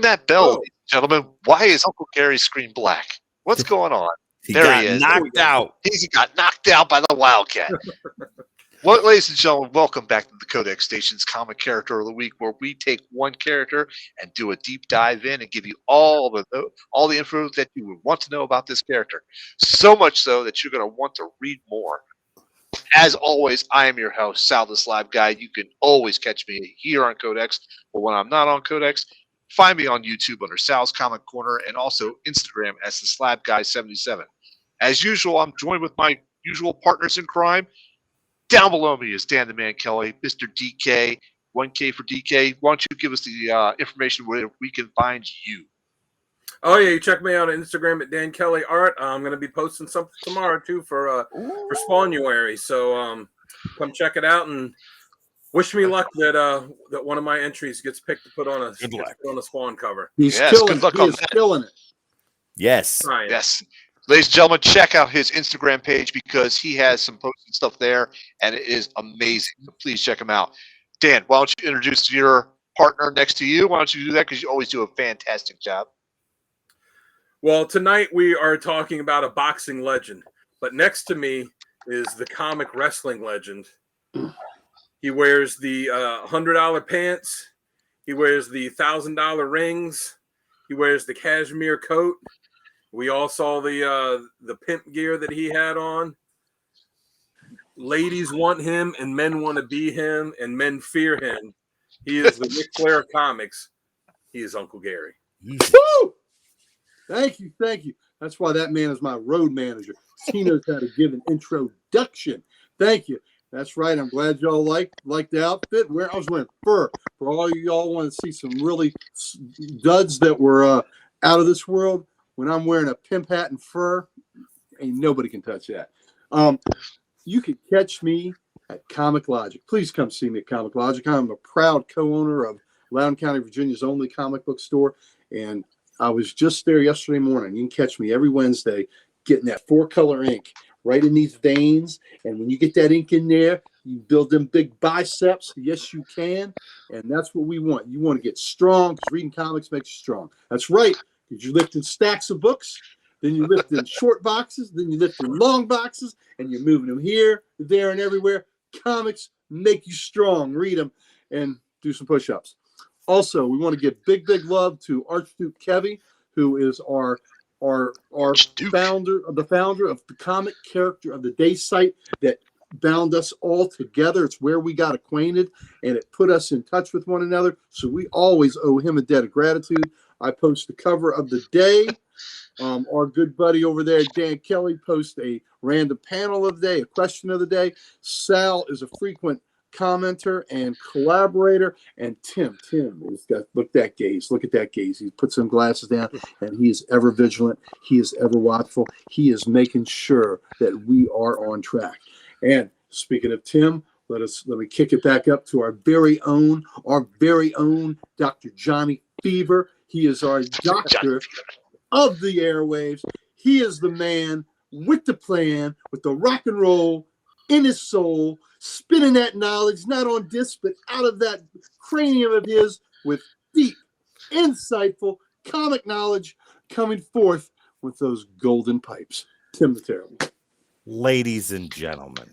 that bell, ladies and gentlemen. Why is Uncle Gary's screen black? What's going on? There he is. Knocked out. He got knocked out by the Wildcat. Well, ladies and gentlemen, welcome back to the Codex Station's Comic Character of the Week, where we take one character and do a deep dive in and give you all the info that you would want to know about this character. So much so that you're going to want to read more. As always, I am your host, Sal the Slab Guy. You can always catch me here on Codex, but when I'm not on Codex, find me on YouTube under Sal's Comic Corner and also Instagram as the Slab Guy 77. As usual, I'm joined with my usual partners in crime. Down below me is Dan the Man Kelly, Mr. DK, 1K for DK. Why don't you give us the information where we can find you? Oh, yeah, you check me out on Instagram at Dan Kelly Art. I'm going to be posting something tomorrow, too, for Spawnuary. So come check it out and wish me luck that one of my entries gets picked to put on a Spawn cover. He's killing it. Yes. Right. Yes. Ladies and gentlemen, check out his Instagram page because he has some posting stuff there, and it is amazing. So please check him out. Dan, why don't you introduce your partner next to you? Why don't you do that? Because you always do a fantastic job. Well, tonight we are talking about a boxing legend, but next to me is the comic wrestling legend. He wears the $100 pants. He wears the $1,000 rings. He wears the cashmere coat. We all saw the pimp gear that he had on. Ladies want him, and men want to be him, and men fear him. He is the Ric Flair of comics. He is Uncle Gary. Woo! Thank you. That's why that man is my road manager. He knows how to give an introduction. Thank you. That's right. I'm glad y'all like the outfit. I was wearing fur. For all of y'all want to see some really duds that were out of this world, when I'm wearing a pimp hat and fur, ain't nobody can touch that. You can catch me at Comic Logic. Please come see me at Comic Logic. I'm a proud co-owner of Loudoun County, Virginia's only comic book store, and I was just there yesterday morning. You can catch me every Wednesday getting that 4-color ink right in these veins, and when you get that ink in there, you build them big biceps. Yes, you can, and that's what we want. You want to get strong because reading comics makes you strong. That's right. Because you're lifting stacks of books, then you're lifting short boxes, then you're lifting long boxes, and you're moving them here, there, and everywhere. Comics make you strong. Read them and do some push-ups. Also, we want to give big love to Archduke Kevy, who is our founder of the Comic Character of the Day site that bound us all together. It's where we got acquainted, and it put us in touch with one another. So we always owe him a debt of gratitude. I post the cover of the day. Our good buddy over there, Dan Kelly, posts a random panel of the day, a question of the day. Sal is a frequent commenter and collaborator. And Tim look at that gaze. Look at that gaze. He puts some glasses down, and he is ever vigilant. He is ever watchful. He is making sure that we are on track. And speaking of Tim, let me kick it back up to our very own Dr. Johnny Fever. He is our doctor of the airwaves. He is the man with the plan, with the rock and roll in his soul, spinning that knowledge, not on disc, but out of that cranium of his with deep, insightful comic knowledge coming forth with those golden pipes. Tim the Terrible. Ladies and gentlemen,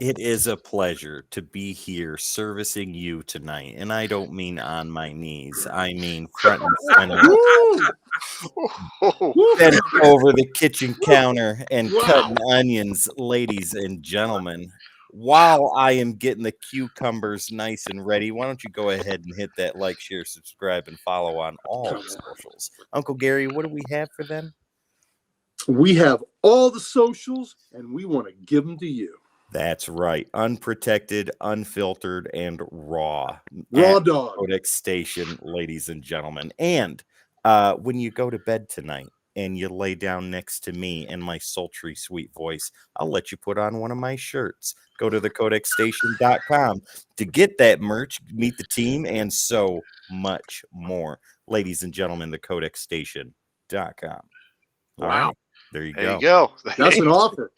it is a pleasure to be here servicing you tonight. And I don't mean on my knees. I mean front and center. Bent over the kitchen counter and cutting onions, ladies and gentlemen. While I am getting the cucumbers nice and ready, why don't you go ahead and hit that like, share, subscribe, and follow on all the socials. Uncle Gary, what do we have for them? We have all the socials, and we want to give them to you. That's right. Unprotected, unfiltered, and raw. Raw dog. Codex Station, ladies and gentlemen. And when you go to bed tonight and you lay down next to me and my sultry, sweet voice, I'll let you put on one of my shirts. Go to thecodexstation.com to get that merch, meet the team, and so much more. Ladies and gentlemen, thecodexstation.com. Wow. Right, there you There go. you go. That's an offer.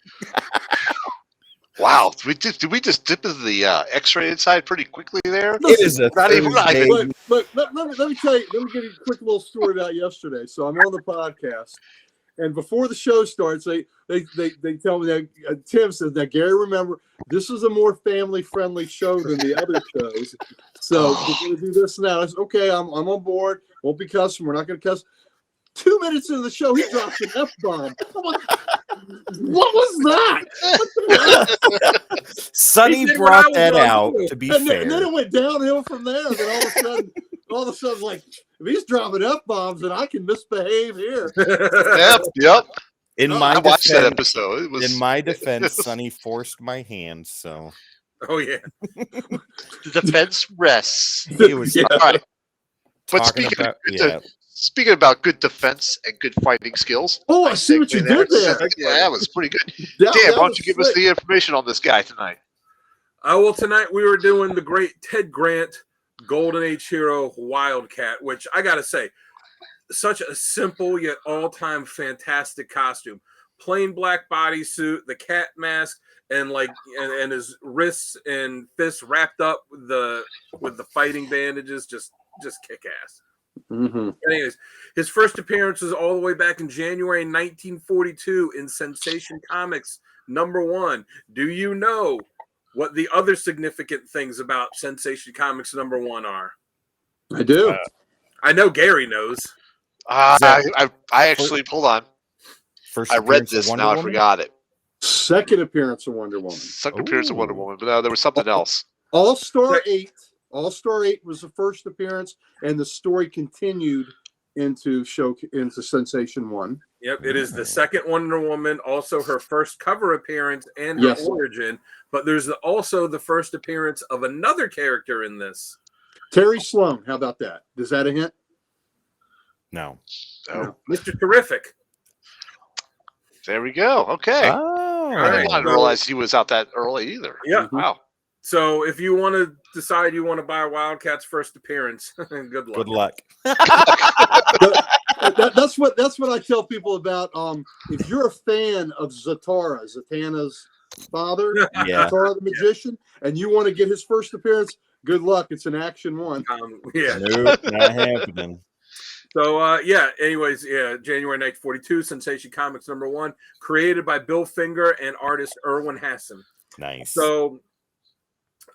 Wow. Wow, did we just dip into the X-rated side pretty quickly there? It is a Not even- not Thursday. even- But let me tell you, let me give you a quick little story about yesterday. So I'm on the podcast, and before the show starts, they tell me that Tim says, "Now Gary, remember this is a more family friendly show than the other shows, so we're going to do this now." I said, "Okay, I'm on board. Won't be cussing. We're not going to cuss." 2 minutes into the show, he drops an F-bomb. What was that? Sonny He did brought what I that was out, gonna do. to be And fair. then it went downhill from there. And then all of a sudden, like, if he's dropping F-bombs, then I can misbehave here. Yep. In No, my I watched that defense, episode. It was in my defense, Sonny forced my hand, so Oh yeah. the defense rests. he was Yeah. All right. But talking speaking about good defense and good fighting skills. Oh, I nice see what you segue did there. Yeah, that was pretty good. That Dan, why was don't you give us slick. the information on this guy tonight? Well, tonight we were doing the great Ted Grant Golden Age hero Wildcat, which I gotta say, such a simple yet all-time fantastic costume. Plain black bodysuit, the cat mask, and and his wrists and fists wrapped up with the fighting bandages, just kick ass. Mm-hmm. Anyways, his first appearance was all the way back in January 1942 in Sensation Comics #1. Do you know what the other significant things about Sensation Comics #1 are? I do. I know Gary knows. I actually, hold on. first I read appearance of this, Wonder now I Woman? forgot it. Second appearance of Wonder Woman. Second appearance of Wonder Ooh. Woman, but no, there was something else. All-Star 8. All-Star 8 was the first appearance, and the story continued into Sensation 1. Yep, it is the second Wonder Woman, also her first cover appearance and her Yes. origin. But there's also the first appearance of another character in this. Terry Sloan, how about that? Is that a hint? No. Oh, Mr. Terrific. there we go. Okay. Oh, All right. I didn't realize he was out that early either. Yeah. Wow. So if you want to decide you want to buy Wildcat's first appearance, good luck. good luck. That's what I tell people about. If you're a fan of Zatanna's father, Yeah. Zatara the magician, and you want to get his first appearance, good luck. It's an action one. Yeah. Nope, not happening. So anyways, January 1942, Sensation Comics #1, created by Bill Finger and artist Erwin Hassan. Nice. So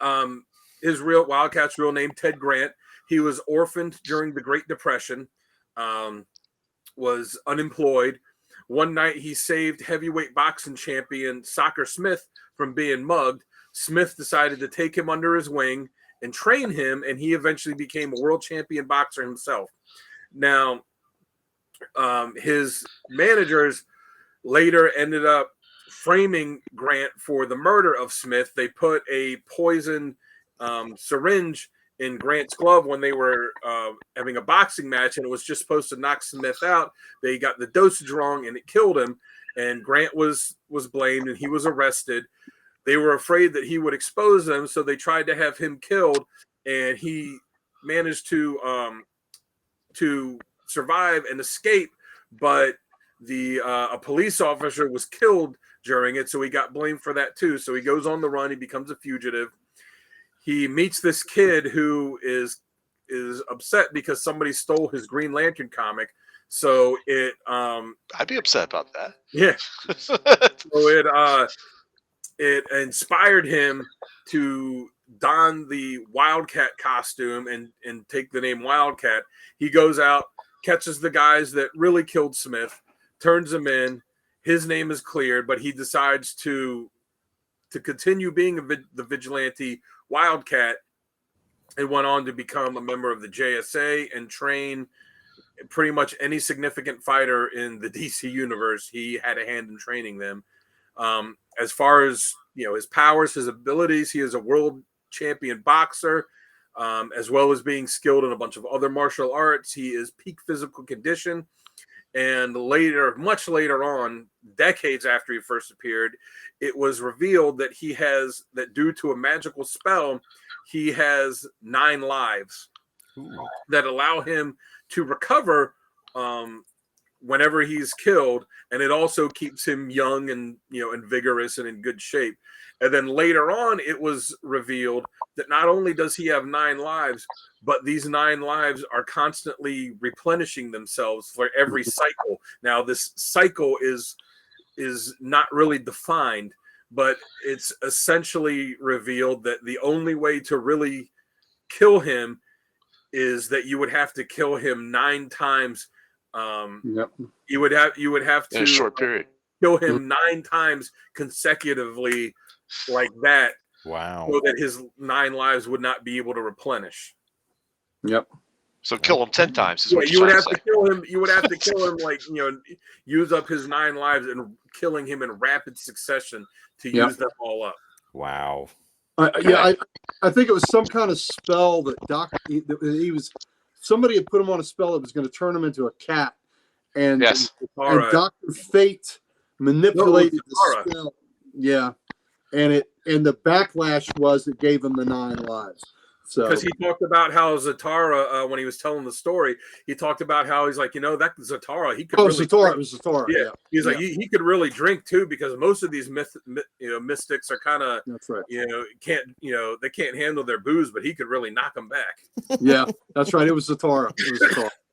Wildcat's real name, Ted Grant. He was orphaned during the Great Depression, was unemployed. One night he saved heavyweight boxing champion Soccer Smith from being mugged. Smith decided to take him under his wing and train him, and he eventually became a world champion boxer himself. Now, his managers later ended up framing Grant for the murder of Smith. They put a poison syringe in Grant's glove when they were having a boxing match, and it was just supposed to knock Smith out. They got the dosage wrong, and it killed him. And Grant was blamed, and he was arrested. They were afraid that he would expose them, so they tried to have him killed, and he managed to survive and escape, but a police officer was killed during it, so he got blamed for that too. So he goes on the run. He becomes a fugitive. He meets this kid who is upset because somebody stole his Green Lantern comic. So I'd be upset about that. Yeah. So it inspired him to don the Wildcat costume and take the name Wildcat. He goes out, catches the guys that really killed Smith, turns them in. His name is cleared, but he decides to continue being the vigilante Wildcat, and went on to become a member of the JSA and train pretty much any significant fighter in the DC universe. He had a hand in training them. As far as his powers, his abilities, he is a world champion boxer, as well as being skilled in a bunch of other martial arts. He is peak physical condition. And much later on, decades after he first appeared, it was revealed that due to a magical spell, he has 9 lives that allow him to recover whenever he's killed, and it also keeps him young and and vigorous and in good shape. And then later on, it was revealed that not only does he have 9 lives, but these 9 lives are constantly replenishing themselves for every cycle. Now, this cycle is not really defined, but it's essentially revealed that the only way to really kill him is that you would have to kill him 9 times. You would have to in a short period kill him 9 times consecutively like that. Wow. So that his 9 lives would not be able to replenish. Yep. So kill him 10 times. Is Yeah, what you would you're have trying to kill him. You would have to kill him use up his 9 lives and killing him in rapid succession to use them all up. Wow. I think it was some kind of spell that somebody had put him on a spell that was going to turn him into a cat, and Yes. and Dr. Fate manipulated the spell. Yeah, and the backlash was it gave him the 9 lives. So because he talked about how Zatara, when he was telling the story, he talked about how he's like, that Zatara, he could really Zatara, it was Zatara. Yeah, he's like he could really drink too, because most of these mystics are kind of that's right. They can't handle their booze, but he could really knock them back. Yeah, that's right. It was Zatara.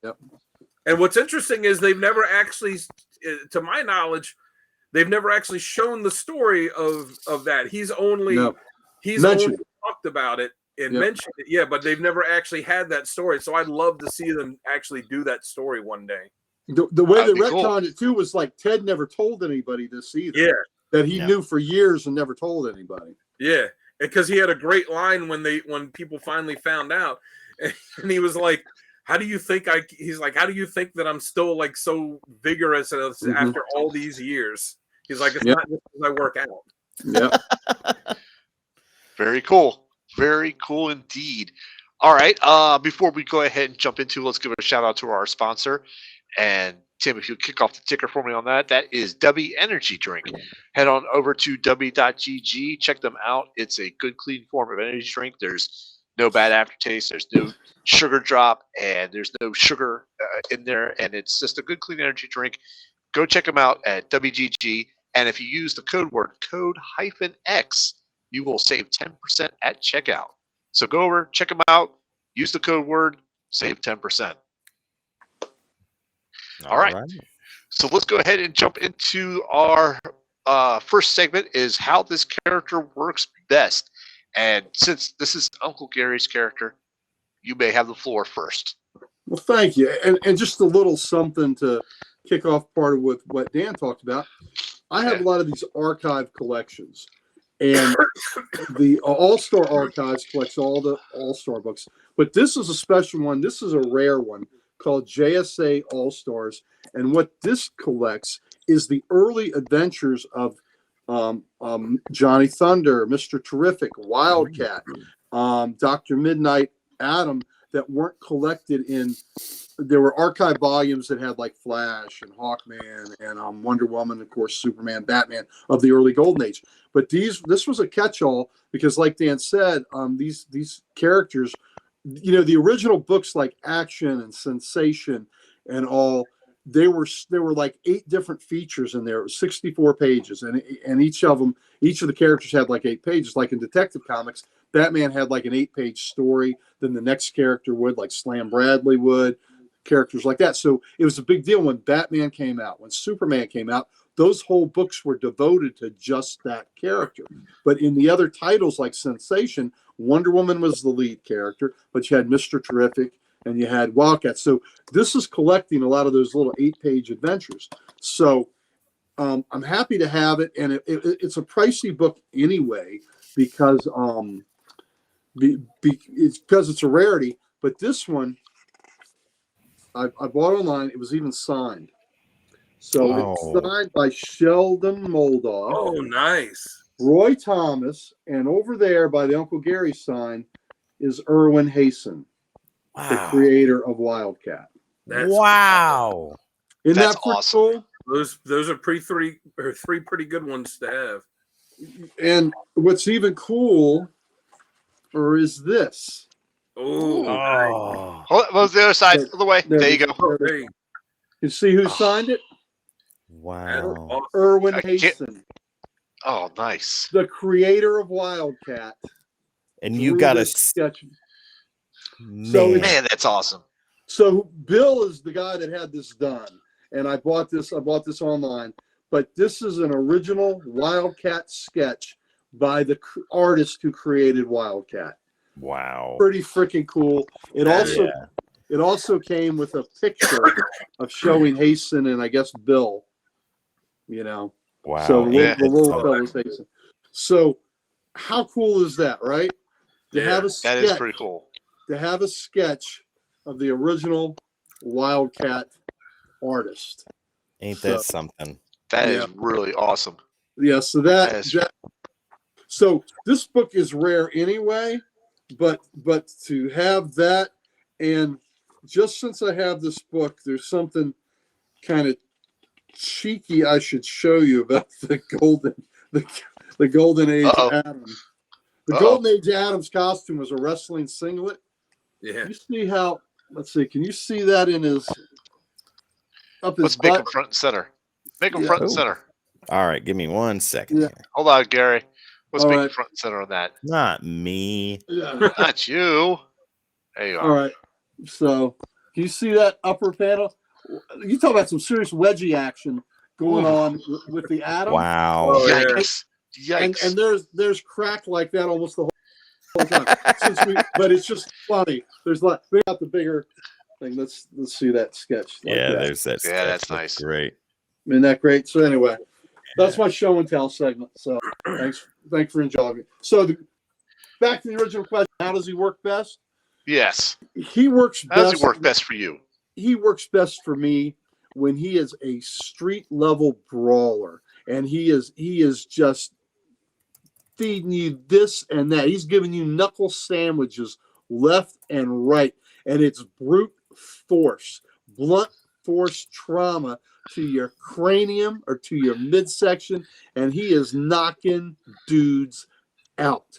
Yep. And what's interesting is they've never actually, to my knowledge, they've never actually shown the story of that. He's only talked about it and mentioned it, but they've never actually had that story. So I'd love to see them actually do that story one day. The way they retconned it too was like Ted never told anybody this either. Yeah, that he knew for years and never told anybody. Yeah, because he had a great line when people finally found out, and he was like, "How do you think He's like, "How do you think that I'm still like so vigorous after all these years?" He's like, "It's not just because I work out." Yeah. Very cool. Very cool indeed. All right. Before we go ahead and jump into, let's give a shout out to our sponsor. And Tim, if you kick off the ticker for me on that, that is W Energy Drink. Head on over to w.gg. Check them out. It's a good, clean form of energy drink. There's no bad aftertaste. There's no sugar drop, and there's no sugar in there. And it's just a good, clean energy drink. Go check them out at WGG. And if you use the code X, you will save 10% at checkout. So go over, check them out, use the code word, save 10%. All right. So let's go ahead and jump into our first segment, is how this character works best. And since this is Uncle Gary's character, you may have the floor first. Well, thank you. And just a little something to kick off part of what Dan talked about. I have a lot of these archive collections. And the All-Star Archives collects all the All-Star books. But this is a special one. This is a rare one called JSA All-Stars. And what this collects is the early adventures of Johnny Thunder, Mr. Terrific, Wildcat, Dr. Midnight, Adam, that weren't collected in. There were archive volumes that had like Flash and Hawkman and Wonder Woman, of course, Superman, Batman of the early Golden Age. But this was a catch-all because, like Dan said, these characters, the original books like Action and Sensation and all, there were like 8 different features in there. It was 64 pages, and each of the characters had like 8 pages. Like in Detective Comics, Batman had like an 8-page story. Then the next character would, like Slam Bradley would. Characters like that. So it was a big deal when Batman came out, when Superman came out. Those whole books were devoted to just that character. But in the other titles like Sensation, Wonder Woman was the lead character, but you had Mr. Terrific and you had Wildcat. So this is collecting a lot of those little 8-page adventures. So I'm happy to have it, and it's a pricey book anyway because it's a rarity. But this one, I bought online. It was even signed. So it's signed by Sheldon Moldoff. Oh, nice. Roy Thomas. And over there by the Uncle Gary sign is Erwin Hasen, the creator of Wildcat. Wow. Isn't That's that pretty awesome. cool? Those are three pretty good ones to have. And what's even cool is this. Oh, Hold the other side of the way. There you go. You see who signed it? Wow. Erwin I can't- Hasten, Oh, nice. the creator of Wildcat. And you drew got a this sketch. man. Man, that's awesome. So Bill is the guy that had this done, and I bought this online. But this is an original Wildcat sketch by the artist who created Wildcat. Wow. Pretty freaking cool. It also came with a picture of showing Hasten and I guess Bill. You know. Wow. So Yeah. the little fellow's Hasten. So how cool is that, right? To have a That sketch, is pretty cool. to have a sketch of the original Wildcat artist. Ain't that something? That is really awesome. Yeah, so so this book is rare anyway, but to have that, and just since I have this book, there's something kind of cheeky I should show you about the Golden Age Adam. The Golden Age Adam's costume was a wrestling singlet. Yeah. You see how? Let's see. Can you see that in his up his Let's make butt? him front and center. Make him Yeah. front and center. All right, give me 1 second Yeah. here. Hold on, Gary. Let's All make right. him front and center on that. Not me. Yeah. Not you. There you are. All right. So, can you see that upper panel? You talk about some serious wedgie action going on with the Atom. Wow. Oh, yeah. Yikes. Yikes. And there's crack like that almost the whole time. But it's just funny. There's bring out the bigger thing. Let's see that sketch. Like Yeah, that. there's that. Yeah, sketch. that's nice. Great. Isn't that great? So anyway, that's my show and tell segment. So thanks for enjoying it. So back to the original question: how does he work best? Yes. He works How does best. it work best for you? He works best for me when he is a street level brawler, and he is just feeding you this and that. He's giving you knuckle sandwiches left and right, and it's brute force, blunt force trauma to your cranium or to your midsection, and he is knocking dudes out.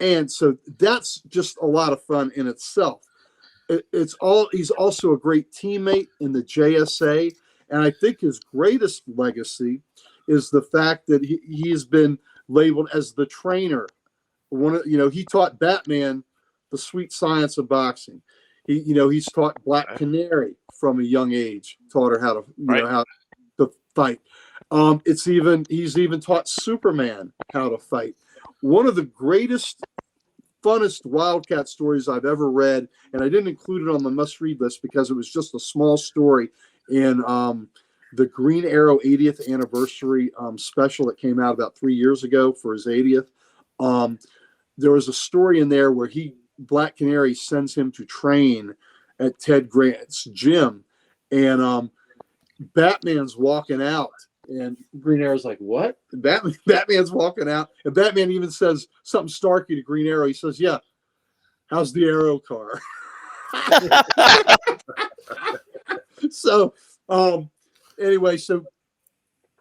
And so that's just a lot of fun in itself. He's also a great teammate in the JSA, and I think his greatest legacy is the fact that he's been labeled as the trainer. He taught Batman the sweet science of boxing. He's taught Black Canary from a young age, taught her how to how to fight. He's even taught Superman how to fight. One of the greatest, funnest Wildcat stories I've ever read, and I didn't include it on the must-read list because it was just a small story in the Green Arrow 80th anniversary special that came out about 3 years ago for his 80th. There was a story in there where Black Canary sends him to train at Ted Grant's gym, and Batman's walking out, and Green Arrow's like, "What?" And Batman's walking out, and Batman even says something snarky to Green Arrow. He says, "Yeah, how's the Arrow car?" So, anyway, so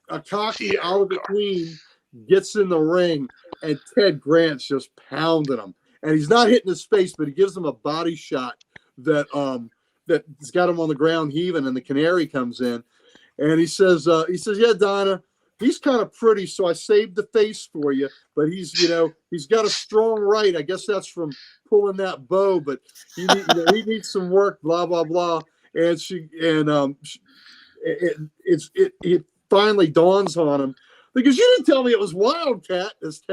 a cocky Oliver Queen gets in the ring, and Ted Grant's just pounding him, and he's not hitting his face, but he gives him a body shot that's got him on the ground heaving, and the Canary comes in, and he says, "Yeah, Donna, he's kind of pretty, so I saved the face for you, but he's got a strong right. I guess that's from pulling that bow, but he needs some work, blah blah blah." And it finally dawns on him because you didn't tell me it was Wildcat as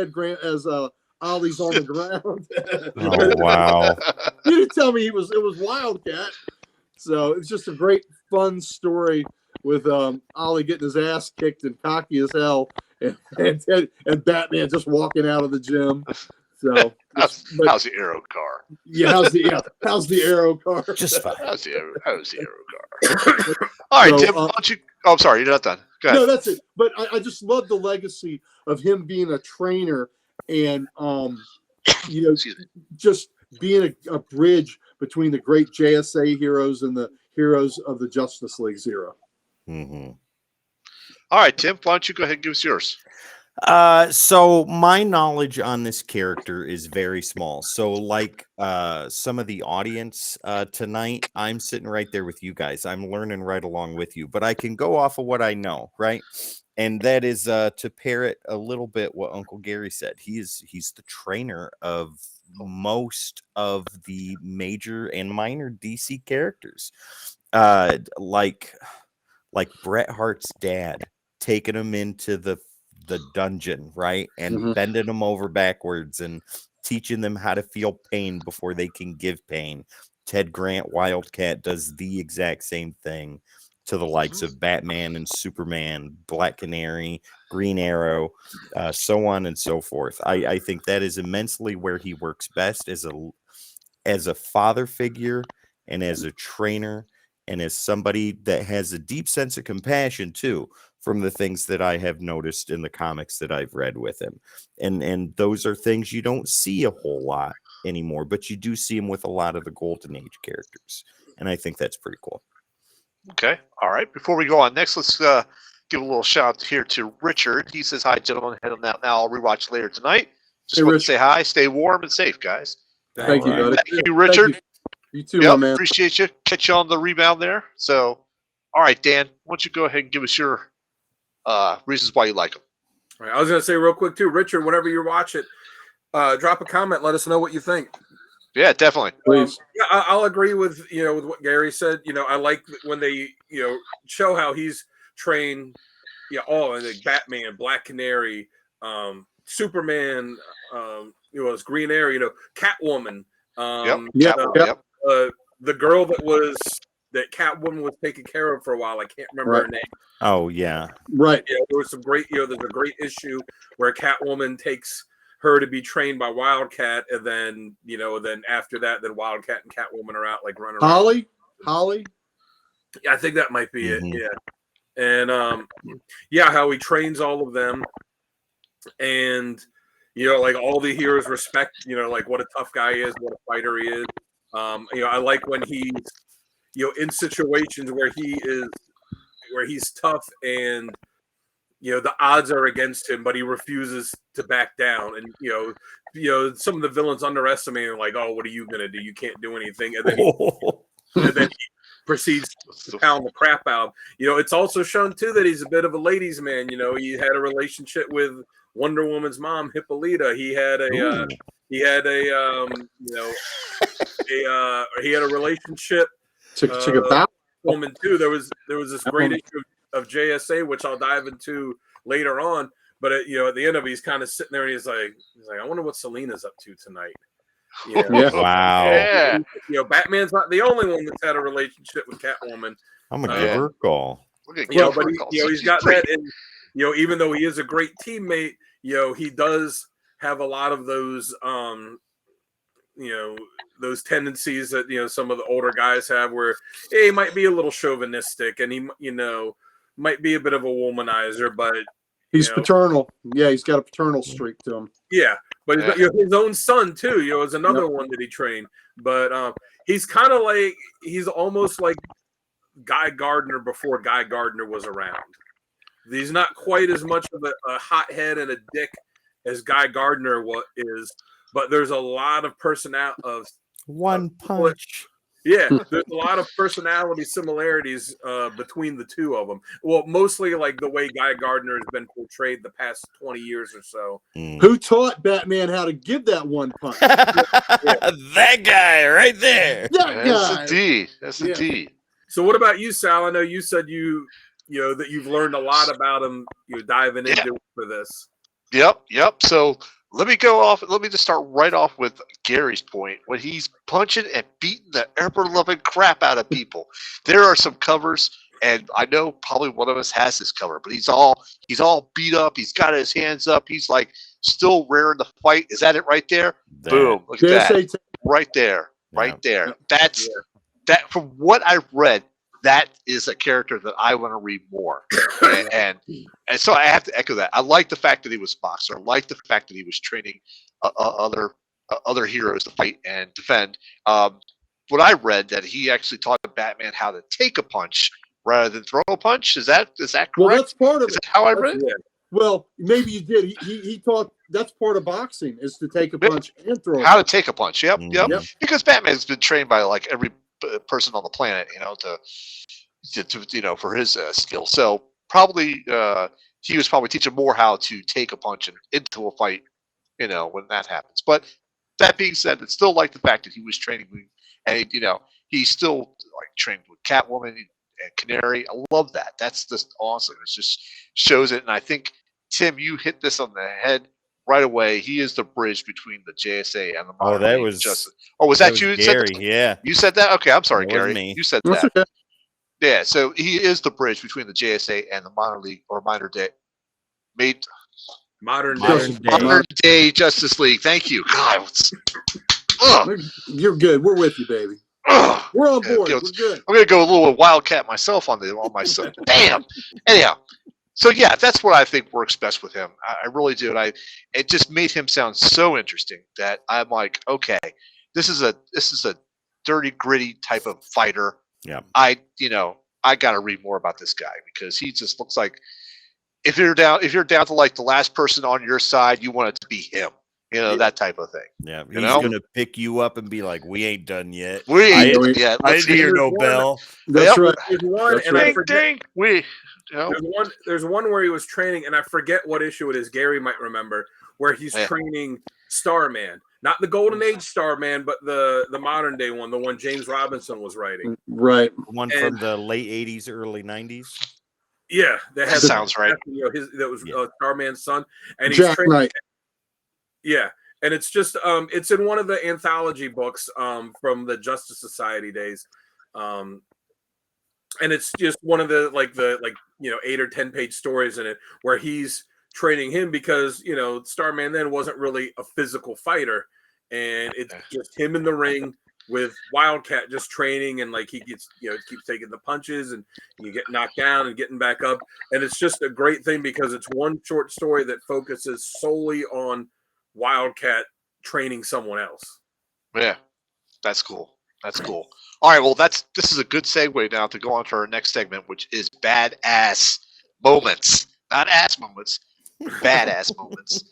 Ollie's on the ground. Oh wow! You didn't tell me it was Wildcat. So it's just a great fun story with Ollie getting his ass kicked and cocky as hell, and Batman just walking out of the gym. So how's the Arrow car? Yeah, how's the Arrow car? Just fine. How's the Arrow car? All right, So, Tim. Why don't you? Oh, I'm sorry, you're not done. Go ahead. No, that's it. But I just love the legacy of him being a trainer and just being a bridge between the great JSA heroes and the heroes of the Justice League Zero. Mm-hmm. All right, Tim. Why don't you go ahead and give us yours? So my knowledge on this character is very small. So like some of the audience tonight, I'm sitting right there with you guys. I'm learning right along with you, but I can go off of what I know, right? And that is to parrot a little bit what Uncle Gary said. He's the trainer of most of the major and minor DC characters. Like Bret Hart's dad taking him into the dungeon, right? And bending them over backwards and teaching them how to feel pain before they can give pain. Ted Grant Wildcat does the exact same thing to the likes of Batman and Superman, Black Canary, Green Arrow, so on and so forth. I think that is immensely where he works best as a father figure and as a trainer and as somebody that has a deep sense of compassion too, from the things that I have noticed in the comics that I've read with him. And those are things you don't see a whole lot anymore, but you do see him with a lot of the Golden Age characters. And I think that's pretty cool. Okay. All right. Before we go on next, let's give a little shout out here to Richard. He says, hi, gentlemen. Head on out now. I'll rewatch later tonight. Just want to say hi. Stay warm and safe, guys. Thank you, buddy. Thank you, Richard. Thank you too, my man. Appreciate you. Catch you on the rebound there. So, all right, Dan, why don't you go ahead and give us your reasons why you like them. All right, I was going to say real quick, too, Richard, whenever you watch it, drop a comment. Let us know what you think. Yeah, definitely. Please. Yeah, I'll agree with with what Gary said. I like when they show how he's trained. Yeah, like Batman, Black Canary, Superman, it's Green Arrow. Catwoman. Yep. The girl that Catwoman was taken care of for a while. I can't remember her name. Oh yeah, right. There was some great. There's a great issue where Catwoman takes her to be trained by Wildcat, and then then after that, then Wildcat and Catwoman are out like running around. Holly. Yeah, I think that might be it. Yeah, and how he trains all of them, and like all the heroes respect like what a tough guy is, what a fighter he is. I like when he's in situations where he's tough and the odds are against him, but he refuses to back down. And some of the villains underestimate him, like, oh, what are you gonna do? You can't do anything. And then he proceeds to pound the crap out. It's also shown too that he's a bit of a ladies' man. He had a relationship with Wonder Woman's mom, Hippolyta. He had a relationship. Woman too. There was this great issue of JSA, which I'll dive into later on. But at the end of it, he's kind of sitting there and he's like, I wonder what Selena's up to tonight. Wow. Yeah. Batman's not the only one that's had a relationship with Catwoman. I'm gonna give her a call. But he's got that, and even though he is a great teammate, he does have a lot of those those tendencies that some of the older guys have, where he might be a little chauvinistic and he might be a bit of a womanizer, but he's paternal. Yeah, he's got a paternal streak to him. Yeah, but his own son too. Is another one that he trained. But he's kind of like he's almost like Guy Gardner before Guy Gardner was around. He's not quite as much of a hothead and a dick as Guy Gardner is, but there's a lot of personality of one punch. Yeah, there's a lot of personality similarities between the two of them. Well, mostly like the way Guy Gardner has been portrayed the past 20 years or so. Who taught Batman how to give that one punch? That guy right there. That's a D. So what about you, Sal? I know you said that you've learned a lot about him. You're diving into it for this. Yep. So let me just start right off with Gary's point. When he's punching and beating the ever-loving crap out of people, there are some covers, and I know probably one of us has this cover, but he's all beat up. He's got his hands up. He's like still raring to fight. Is that it right there? Boom! Look at that. Right there. That's that. From what I've read, that is a character that I want to read more. and so I have to echo that. I like the fact that he was a boxer. I like the fact that he was training other heroes to fight and defend. What I read that he actually taught Batman how to take a punch rather than throw a punch. Is that correct? Well, that's part of it. Is that how I read it? Well, maybe you did. He taught that's part of boxing is to take a punch and throw. How to take a punch? Yep. Yep. Because Batman's been trained by like every person on the planet, to for his skill. So probably he was probably teaching more how to take a punch and into a fight, when that happens. But that being said, it's still like the fact that he was training, and he's still like trained with Catwoman and Canary. I love that. That's just awesome. It just shows it, and I think Tim, you hit this on the head right away. He is the bridge between the JSA and the modern League of Justice. Oh, was that you? Gary, yeah. You said that? Okay, I'm sorry, That Gary. was me. You said That's that. okay. Yeah, so he is the bridge between the JSA and the modern league or modern day Justice League. Thank you. God, you're good. We're with you, baby. We're on board. We're good. I'm gonna go a little Wildcat myself on my son. Damn. Anyhow, so yeah, that's what I think works best with him. I really do, and it just made him sound so interesting that I'm like, okay, this is a dirty, gritty type of fighter. Yeah. I got to read more about this guy because he just looks like if you're down to like the last person on your side, you want it to be him. That type of thing. Yeah, he's gonna pick you up and be like, "We ain't done yet. We ain't done yet. I didn't hear no bell." That's right. There's one, That's and right. I forget. Ding. There's one where he was training, and I forget what issue it is. Gary might remember where he's training Starman, not the Golden Age Starman, but the modern day one, the one James Robinson was writing. Right, one from the late '80s, early '90s. Yeah, that sounds right. That was Starman's son, and Jack he's Knight. Yeah, and it's just it's in one of the anthology books from the Justice Society days, and it's just one of the 8 or 10 page stories in it where he's training him because Starman then wasn't really a physical fighter, and it's just him in the ring with Wildcat just training, and he gets keeps taking the punches and you get knocked down and getting back up, and it's just a great thing because it's one short story that focuses solely on Wildcat training someone else. Yeah, that's cool. All right, well, this is a good segue now to go on to our next segment, which is badass moments, not ass moments, badass moments.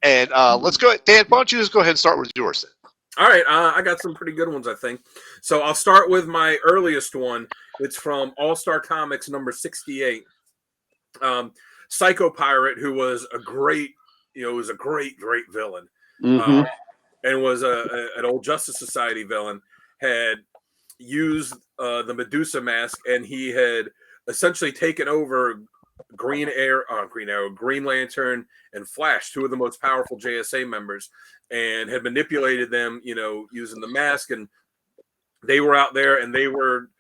And let's go, Dan. Why don't you just go ahead and start with yours then? All right, I got some pretty good ones, I think. So I'll start with my earliest one. It's from All-Star Comics number 68. Psycho Pirate, who was a great great villain, and was an old Justice Society villain, had used the Medusa mask, and he had essentially taken over Green Lantern, and Flash, two of the most powerful JSA members, and had manipulated them, using the mask, and they were out there and they were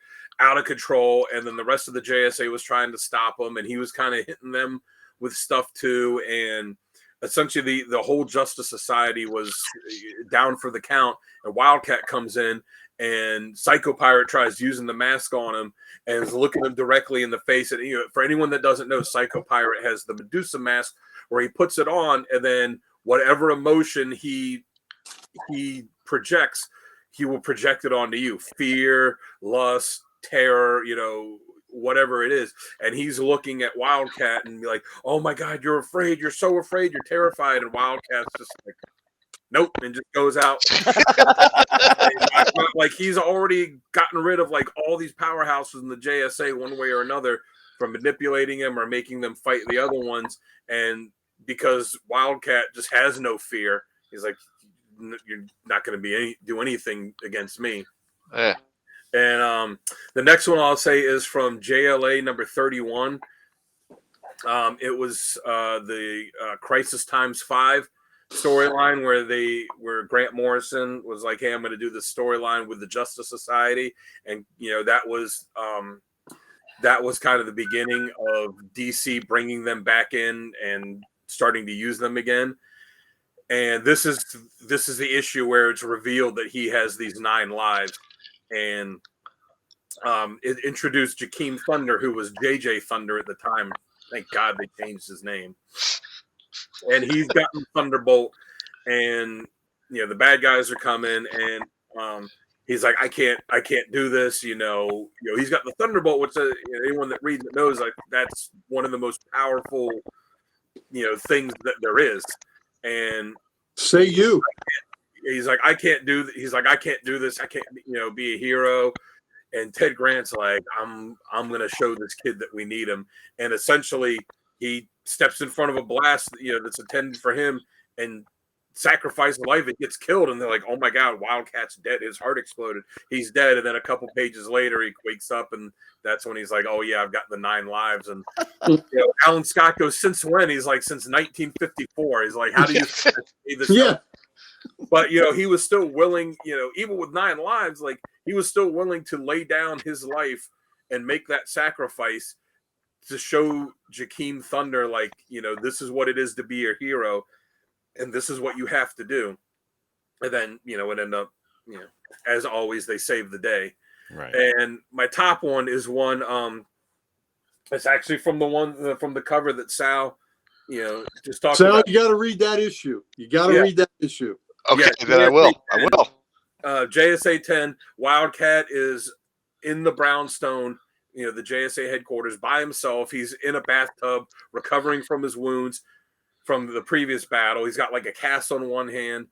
out of control, and then the rest of the JSA was trying to stop them, and he was kind of hitting them with stuff too, and essentially the whole Justice Society was down for the count, and Wildcat comes in, and Psycho Pirate tries using the mask on him and is looking him directly in the face. And for anyone that doesn't know, Psycho Pirate has the Medusa mask where he puts it on, and then whatever emotion he projects, he will project it onto you. Fear, lust, terror, whatever it is. And he's looking at Wildcat and be like, "Oh my God, you're afraid. You're so afraid. You're terrified." And Wildcat's just like, "Nope," and just goes out. Like he's already gotten rid of all these powerhouses in the JSA one way or another from manipulating them or making them fight the other ones. And because Wildcat just has no fear, he's like, "You're not going to do anything against me." Yeah. And the next one I'll say is from JLA number 31. It was the Crisis Times 5 storyline where Grant Morrison was like, "Hey, I'm going to do this storyline with the Justice Society," and that was kind of the beginning of DC bringing them back in and starting to use them again. And this is the issue where it's revealed that he has these 9 lives, and it introduced Jakeem Thunder, who was JJ Thunder at the time. Thank God they changed his name. And he's gotten Thunderbolt, and the bad guys are coming, and he's like, I can't do this. He's got the Thunderbolt, which anyone that reads it knows, that's one of the most powerful things that there is. And Say you. he's like, I can't do this. I can't, be a hero. And Ted Grant's like, I'm going to show this kid that we need him. And essentially he steps in front of a blast, that's intended for him and sacrifices life. It gets killed. And they're like, oh my God, Wildcat's dead. His heart exploded. He's dead. And then a couple pages later, he wakes up and that's when he's like, oh yeah, I've got the 9 lives. And Alan Scott goes, since when? He's like, since 1954. He's like, how do you say this? Yeah. But he was still willing, even with 9 lives, like he was still willing to lay down his life and make that sacrifice to show Jakeem Thunder, like, this is what it is to be a hero, and this is what you have to do. And then, it ended up, as always, they saved the day. Right. And my top one is one, it's actually from the cover that Sal, just talked Sal, about. you got to read that issue. Read that issue. Okay, then I will. JSA 10, Wildcat is in the brownstone, the JSA headquarters by himself. He's in a bathtub recovering from his wounds from the previous battle. He's got like a cast on one hand.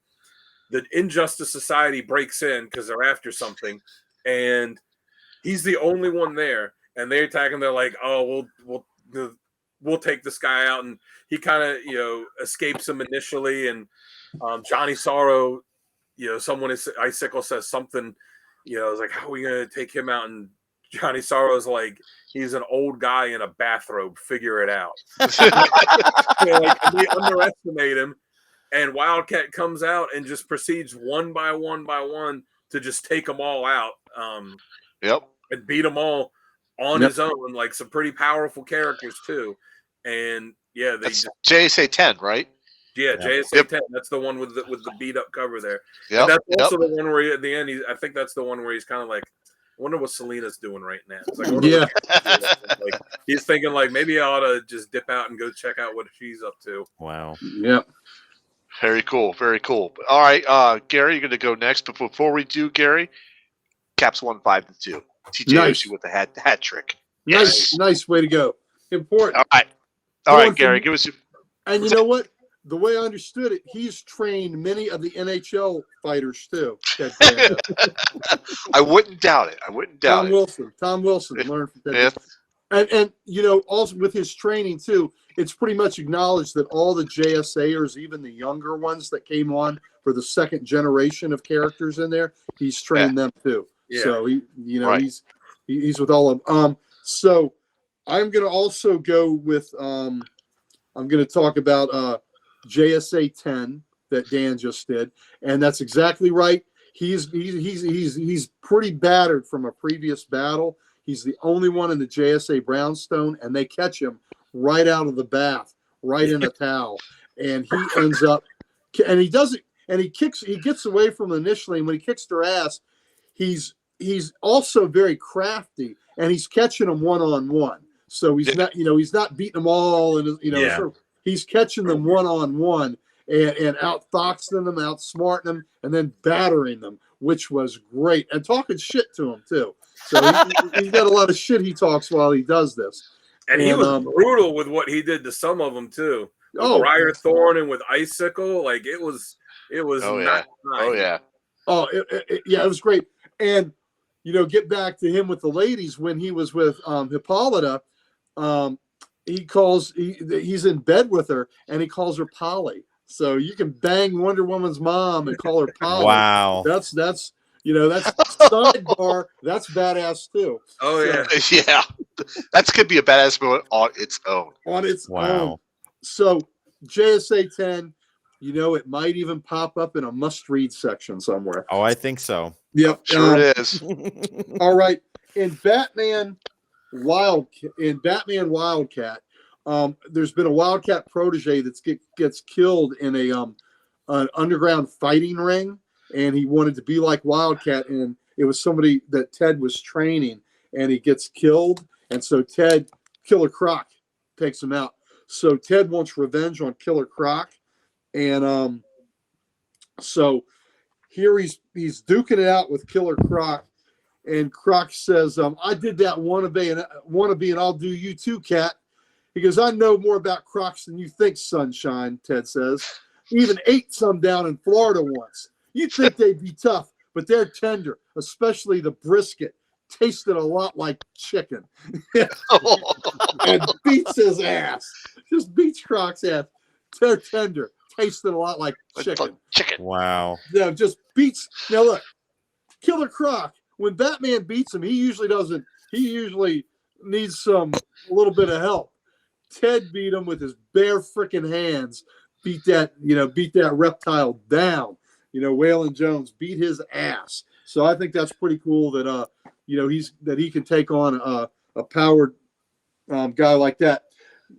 The Injustice Society breaks in because they're after something, and he's the only one there. And they attack him. They're like, "Oh, we'll take this guy out." And he kind of escapes him initially, and Johnny Sorrow, someone is Icicle says something, it's like, how are we going to take him out? And Johnny Sorrow's like, he's an old guy in a bathrobe. Figure it out. They underestimate him, and Wildcat comes out and just proceeds one by one to just take them all out. And beat them all on his own. Like some pretty powerful characters too. And yeah, that's JSA 10, right? Yeah, JSA 10. That's the one with the beat up cover there. Yeah, that's also the one where at the end, I think that's the one where he's kind of like, I wonder what Selena's doing right now. It's like, like he's thinking like maybe I ought to just dip out and go check out what she's up to. Wow. Yep. Very cool. Very cool. All right, Gary, you're going to go next. But before we do, Gary, Caps 1, 5, and 2. TJ Nice. with the hat trick. Nice way to go. Important. All right, Gary, give us your. And you know what? The way I understood it, he's trained many of the NHL fighters too. I wouldn't doubt it. Tom Wilson learned from Ted. And also with his training too, it's pretty much acknowledged that all the JSAers, even the younger ones that came on for the second generation of characters in there, he's trained them too. Yeah. So he's with all of them. So I'm going to also go with I'm going to talk about JSA 10 that Dan just did, and that's exactly right. He's pretty battered from a previous battle. He's the only one in the JSA brownstone, and they catch him right out of the bath, right in a towel, and he ends up, and he gets away from them initially, and when he kicks their ass, he's also very crafty, and he's catching them one-on-one. So he's not beating them all, and he's catching them one-on-one and outfoxing them, outsmarting them, and then battering them, which was great, and talking shit to them too. So he's got a lot of shit he talks while he does this. And he was brutal with what he did to some of them too. With Briar Thorn and with Icicle, like it was. Oh yeah. Nice. Oh yeah. Oh it was great. And get back to him with the ladies when he was with Hippolyta. He's in bed with her and he calls her Polly. So you can bang Wonder Woman's mom and call her Polly. Wow. That's sidebar. That's badass too. Oh yeah. Yeah. That could be a badass moment on its own. Own. So JSA 10, it might even pop up in a must-read section somewhere. Oh, I think so. Yep. Sure it is. All right. In Batman Wildcat, there's been a Wildcat protege that gets killed in an underground fighting ring, and he wanted to be like Wildcat, and it was somebody that Ted was training, and he gets killed, and so Killer Croc takes him out. So Ted wants revenge on Killer Croc, and so here he's duking it out with Killer Croc, and Croc says, "I did that wannabe, and I'll do you too, cat." He goes, I know more about Crocs than you think, sunshine, Ted says. Even ate some down in Florida once. You'd think they'd be tough, but they're tender, especially the brisket. Tasted a lot like chicken. And beats his ass. Just beats Croc's ass. They're tender. Tasted a lot like chicken. Wow. Yeah, just beats. Now look, Killer Croc, when Batman beats him, he usually needs a little bit of help. Ted beat him with his bare freaking hands. Beat that reptile down. Waylon Jones beat his ass. So I think that's pretty cool that he can take on a powered guy like that.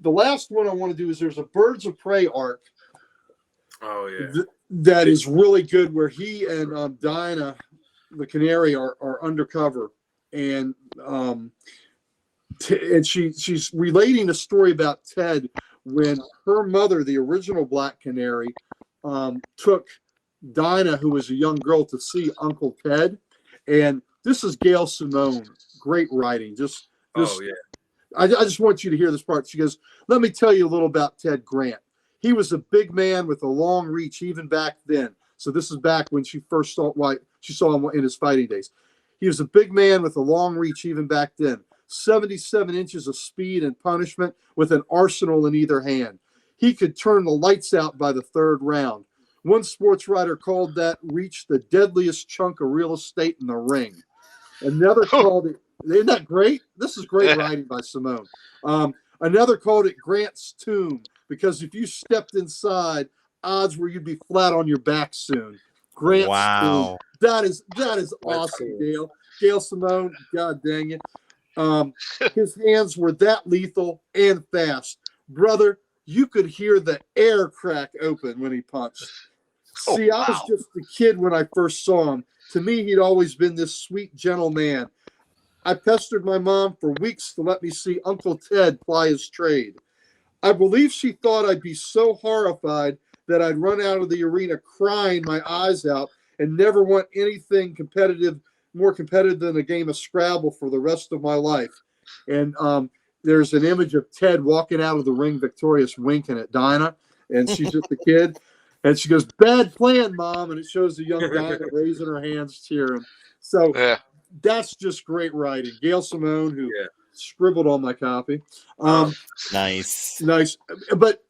The last one I want to do is there's a Birds of Prey arc. Oh yeah. That is really good, where he and Dinah, the canary, are undercover, and she's relating a story about Ted when her mother, the original Black Canary, took Dinah, who was a young girl, to see Uncle Ted. And this is Gail Simone. Great writing. Oh yeah. I just want you to hear this part. She goes, let me tell you a little about Ted Grant. He was a big man with a long reach even back then. So this is back when she first saw him in his fighting days. He was a big man with a long reach even back then. 77 inches of speed and punishment with an arsenal in either hand. He could turn the lights out by the third round. One sports writer called that reach the deadliest chunk of real estate in the ring. Another called it, isn't that great? This is great writing by Simone. Another called it Grant's tomb, because if you stepped inside, odds were you'd be flat on your back soon. Grant's tomb. That is awesome, Gail. Gail Simone, God dang it. His hands were that lethal and fast. Brother, you could hear the air crack open when he punched. See, I was just a kid when I first saw him. To me, he'd always been this sweet, gentle man. I pestered my mom for weeks to let me see Uncle Ted ply his trade. I believe she thought I'd be so horrified that I'd run out of the arena crying my eyes out and never want anything more competitive than a game of Scrabble for the rest of my life. And there's an image of Ted walking out of the ring victorious, winking at Dinah, and she's just a kid. And she goes, bad plan, Mom. And it shows the young Dinah raising her hands, cheering. So that's just great writing. Gail Simone, who scribbled on my copy. Nice. But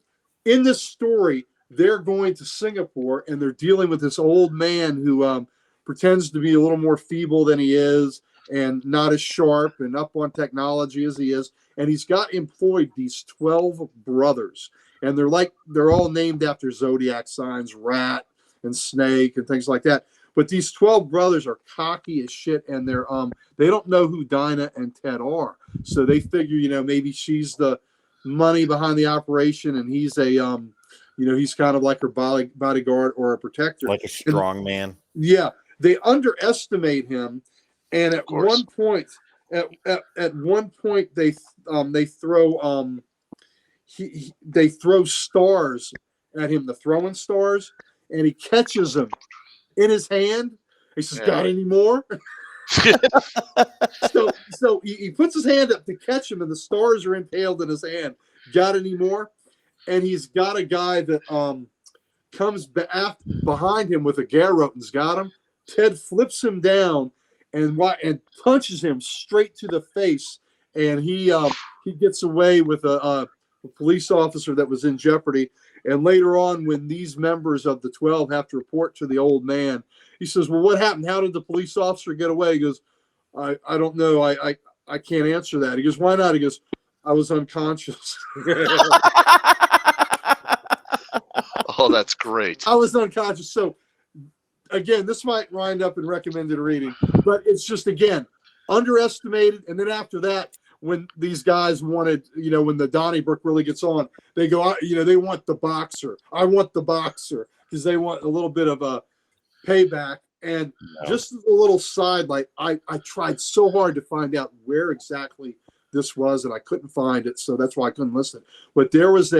in this story, they're going to Singapore, and they're dealing with this old man who pretends to be a little more feeble than he is and not as sharp and up on technology as he is. And he's got employed these 12 brothers. And they're all named after zodiac signs, rat and snake and things like that. But these 12 brothers are cocky as shit, and they don't know who Dinah and Ted are. So they figure, maybe she's the money behind the operation, and he's he's kind of like her bodyguard or a protector, like a strong man. Yeah, they underestimate him, and at one point, they throw stars at him, the throwing stars, and he catches them in his hand. He says, got any more? so he puts his hand up to catch him, and the stars are impaled in his hand. Got any more? And he's got a guy that comes behind him with a garrote and's got him. Ted flips him down and punches him straight to the face, and he gets away with a police officer that was in jeopardy. And later on, when these members of the 12 have to report to the old man, he says, well, what happened? How did the police officer get away? He goes, I don't know. I can't answer that. He goes, why not? He goes, I was unconscious. Oh, that's great. I was unconscious. So, again, this might wind up in recommended reading, but it's just, again, underestimated. And then after that, when these guys wanted, when the Donnybrook really gets on, they go, they want the boxer. I want the boxer, because they want a little bit of a payback. And just a little side, I tried so hard to find out where exactly this was, and I couldn't find it. So that's why I couldn't listen. But there was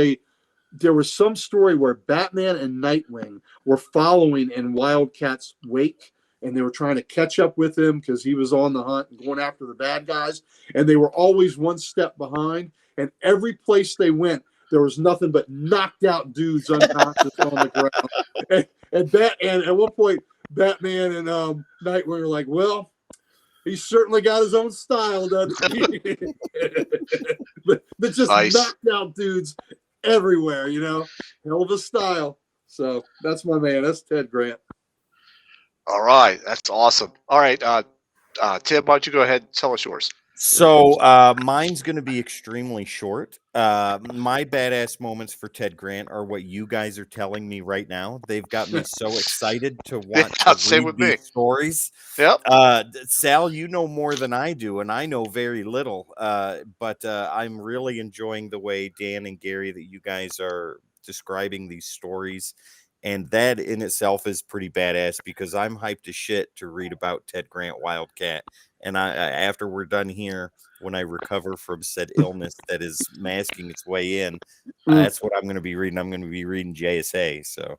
some story where Batman and Nightwing were following in Wildcat's wake, and they were trying to catch up with him because he was on the hunt and going after the bad guys. And they were always one step behind. and every place they went, there was nothing but knocked out dudes unconscious on the ground. And at one point, Batman and Nightwing are like, well, he's certainly got his own style, doesn't he? but just Nice. knocked out dudes everywhere, hell of a style. So that's my man. That's Ted Grant. All right, that's awesome. All right, Tim, why don't you go ahead and tell us yours? So mine's going to be extremely short. My badass moments for Ted Grant are what you guys are telling me right now. They've got me so excited to want to read these stories. Yep. Sal, you know more than I do, and I know very little. But I'm really enjoying the way Dan and Gary that you guys are describing these stories. And that in itself is pretty badass because I'm hyped as shit to read about Ted Grant Wildcat. And after we're done here, when I recover from said illness that is masking its way in, that's what I'm going to be reading. I'm going to be reading JSA. So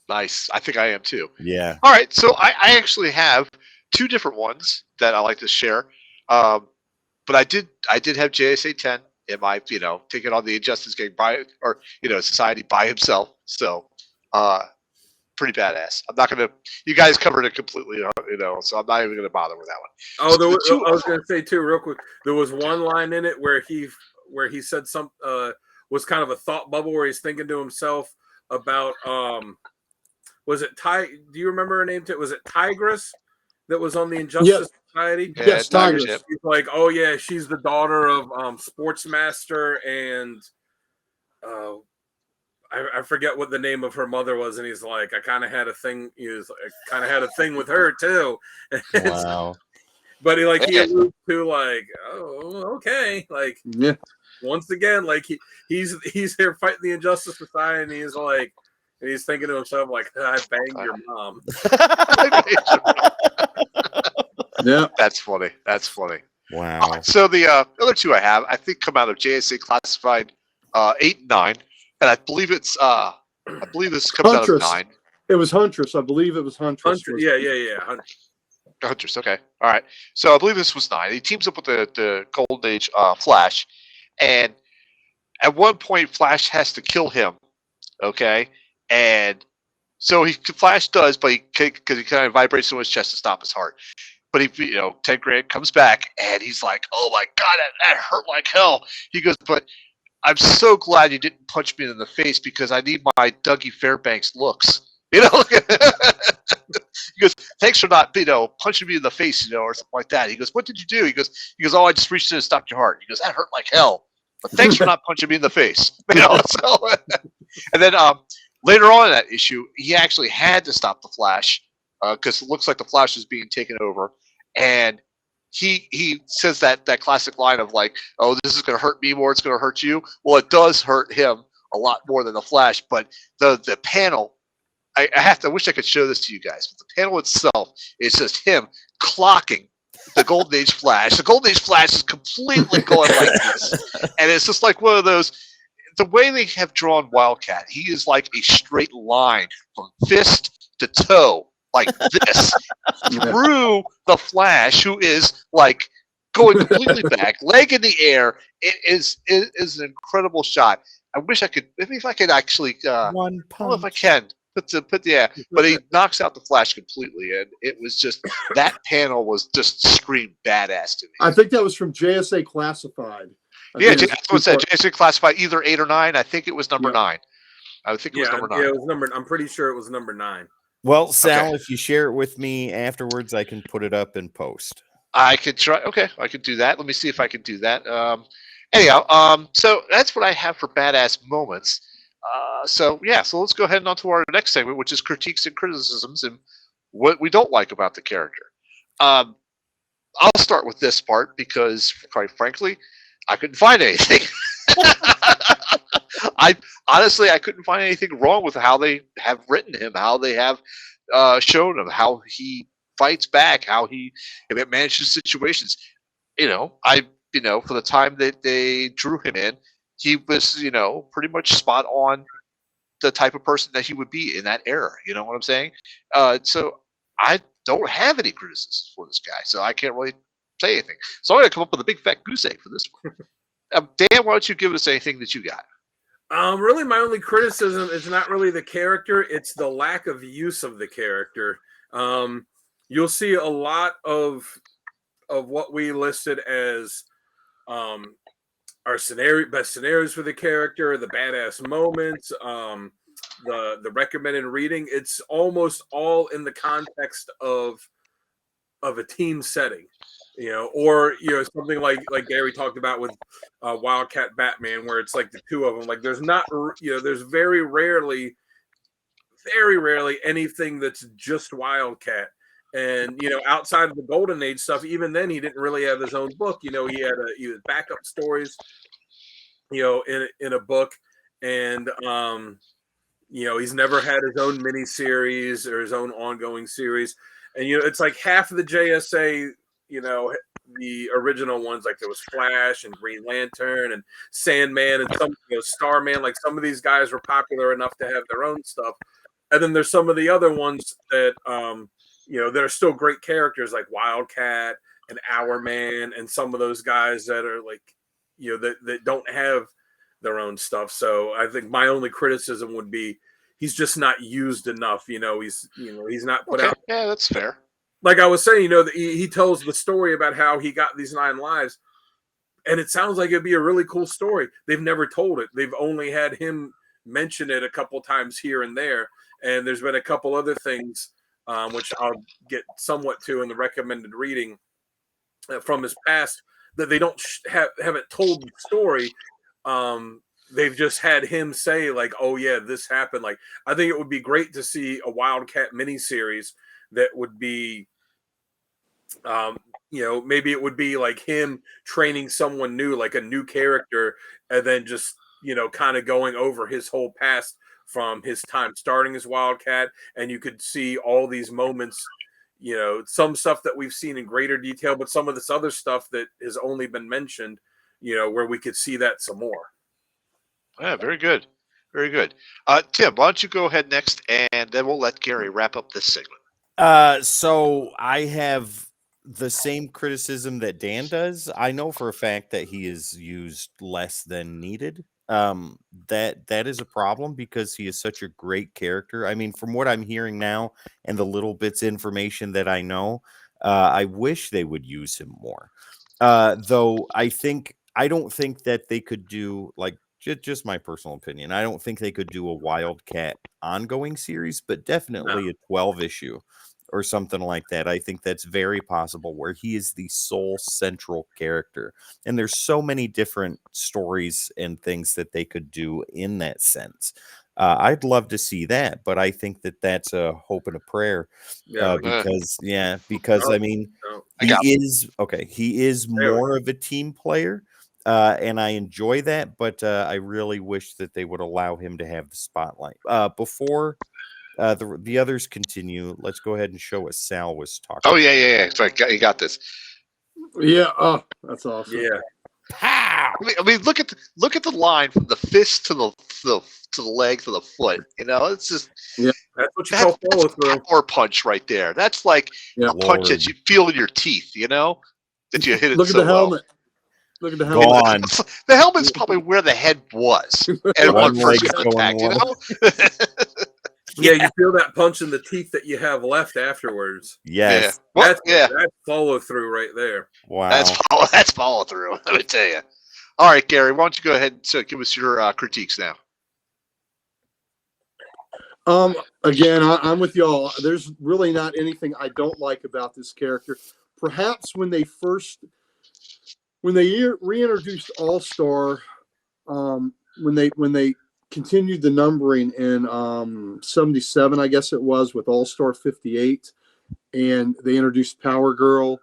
nice. I think I am too. Yeah. All right. So I actually have two different ones that I like to share. But I did have JSA 10 in my, taking on the Injustice Gang Society by himself. So pretty badass. I'm not gonna. You guys covered it completely, so I'm not even gonna bother with that one. Oh, So I was gonna say too, real quick. There was one line in it where he said some was kind of a thought bubble where he's thinking to himself about was it do you remember her name? Was it Tigress that was on the Injustice Society? Yeah, yes, Tigress. He's like, oh yeah, she's the daughter of Sportsmaster and I forget what the name of her mother was, and he's like, I kind of had a thing. With her too. Wow. But he alludes to like, oh, okay, like yeah. Once again, like he's here fighting the Injustice Society, and he's like, and he's thinking to himself like, I banged your mom. Yeah, that's funny. That's funny. Wow. So the other two I have, I think, come out of JSA Classified 8 and 9. And I believe this comes Huntress. out of 9. It was Huntress. I believe it was Huntress. Yeah. Huntress. Okay. All right. So I believe this was 9. He teams up with the Golden Age Flash, and at one point Flash has to kill him. Okay, and so Flash does, but because he kind of vibrates in his chest to stop his heart. But Ted Grant comes back and he's like, "Oh my God, that hurt like hell." He goes, "But I'm so glad you didn't punch me in the face because I need my Dougie Fairbanks looks." He goes, "Thanks for not, punching me in the face, or something like that." He goes, "What did you do?" He goes, "Oh, I just reached in and stopped your heart." He goes, "That hurt like hell, but thanks for not punching me in the face." So, and then later on in that issue, he actually had to stop the Flash because it looks like the Flash is being taken over, and he says that classic line of like, "Oh, this is going to hurt me more. It's going to hurt you." Well, it does hurt him a lot more than the Flash, but the panel. I wish I could show this to you guys, but the panel itself is just him clocking the Golden Age Flash. The Golden Age Flash is completely going like this, and it's just like one of those. The way they have drawn Wildcat, he is like a straight line from fist to toe, like this, through the Flash, who is like going completely back, leg in the air. It is an incredible shot. I wish I could. Maybe if I could actually. One punch. I don't know if I can. But he knocks out the Flash completely, and it was just that panel was just screamed badass to me. I think that was from JSA Classified. That's what it said. JSA Classified, either 8 or 9. I think it was number 9. I think it was number 9. Yeah, it was number. I'm pretty sure it was number 9. Well, Sal, if you share it with me afterwards, I can put it up in post. I could try. Okay, I could do that. Let me see if I can do that. Anyhow, so that's what I have for badass moments. So let's go ahead and on to our next segment, which is critiques and criticisms and what we don't like about the character. I'll start with this part because, quite frankly, I couldn't find anything. I couldn't find anything wrong with how they have written him, how they have shown him, how he fights back, how he manages situations. For the time that they drew him in, he was, pretty much spot on the type of person that he would be in that era. You know what I'm saying? So I don't have any criticisms for this guy, so I can't really say anything. So I'm going to come up with a big fat goose egg for this one. Dan, why don't you give us anything that you got? Really, my only criticism is not really the character; it's the lack of use of the character. You'll see a lot of what we listed as our best scenarios for the character, the badass moments, the recommended reading. It's almost all in the context of a team setting, or something like Gary talked about with Wildcat Batman, where it's like the two of them. Like there's not, there's very rarely anything that's just Wildcat. And outside of the Golden Age stuff, even then he didn't really have his own book. He had backup stories, in a book, and he's never had his own mini series or his own ongoing series. And it's like half of the JSA, the original ones, like there was Flash and Green Lantern and Sandman and some Starman. Like some of these guys were popular enough to have their own stuff. And then there's some of the other ones that that are still great characters, like Wildcat and Hourman and some of those guys that are like that don't have their own stuff. So I think my only criticism would be he's just not used enough. He's not put out. Yeah, that's fair. Like I was saying, that he tells the story about how he got these 9 lives, and it sounds like it'd be a really cool story. They've never told it. They've only had him mention it a couple times here and there, and there's been a couple other things, which I'll get somewhat to in the recommended reading from his past, that they haven't told the story. They've just had him say like, "Oh yeah, this happened." Like I think it would be great to see a Wildcat miniseries that would be, maybe it would be like him training someone new, like a new character, and then just kind of going over his whole past from his time starting as Wildcat, and you could see all these moments. Some stuff that we've seen in greater detail, but some of this other stuff that has only been mentioned, where we could see that some more. Yeah, very good. Very good. Tim, why don't you go ahead next, and then we'll let Gary wrap up this segment. So I have the same criticism that Dan does. I know for a fact that he is used less than needed. That is a problem because he is such a great character. I mean, from what I'm hearing now and the little bits of information that I know, I wish they would use him more. Though I don't think that they could do, like, just my personal opinion, I don't think they could do a Wildcat ongoing series, but definitely a 12 issue or something like that. I think that's very possible, where he is the sole central character. And there's so many different stories and things that they could do in that sense. I'd love to see that, but I think that that's a hope and a prayer. Because I mean, he is more of a team player. And I enjoy that, but I really wish that they would allow him to have the spotlight. Before the others continue, let's go ahead and show what Sal was talking about. Yeah. Sorry, you got this. Yeah. Oh, that's awesome. Yeah. Pow! I mean, look at the line from the fist to the leg to the foot. It's just that's what you call follow through. Power punch right there. That's like a punch that you feel in your teeth. That you hit it. Look at the helmet. Look at the helmet. Gone. The helmet's probably where the head was and one first contact. Yeah, you feel that punch in the teeth that you have left afterwards. Yes. Yeah. That's follow through right there. Wow. That's follow through. Let me tell you. All right, Gary, why don't you go ahead and give us your critiques now? Again, I'm with y'all. There's really not anything I don't like about this character. Perhaps when they reintroduced All-Star, when they continued the numbering in 77, I guess it was, with All-Star 58, and they introduced Power Girl.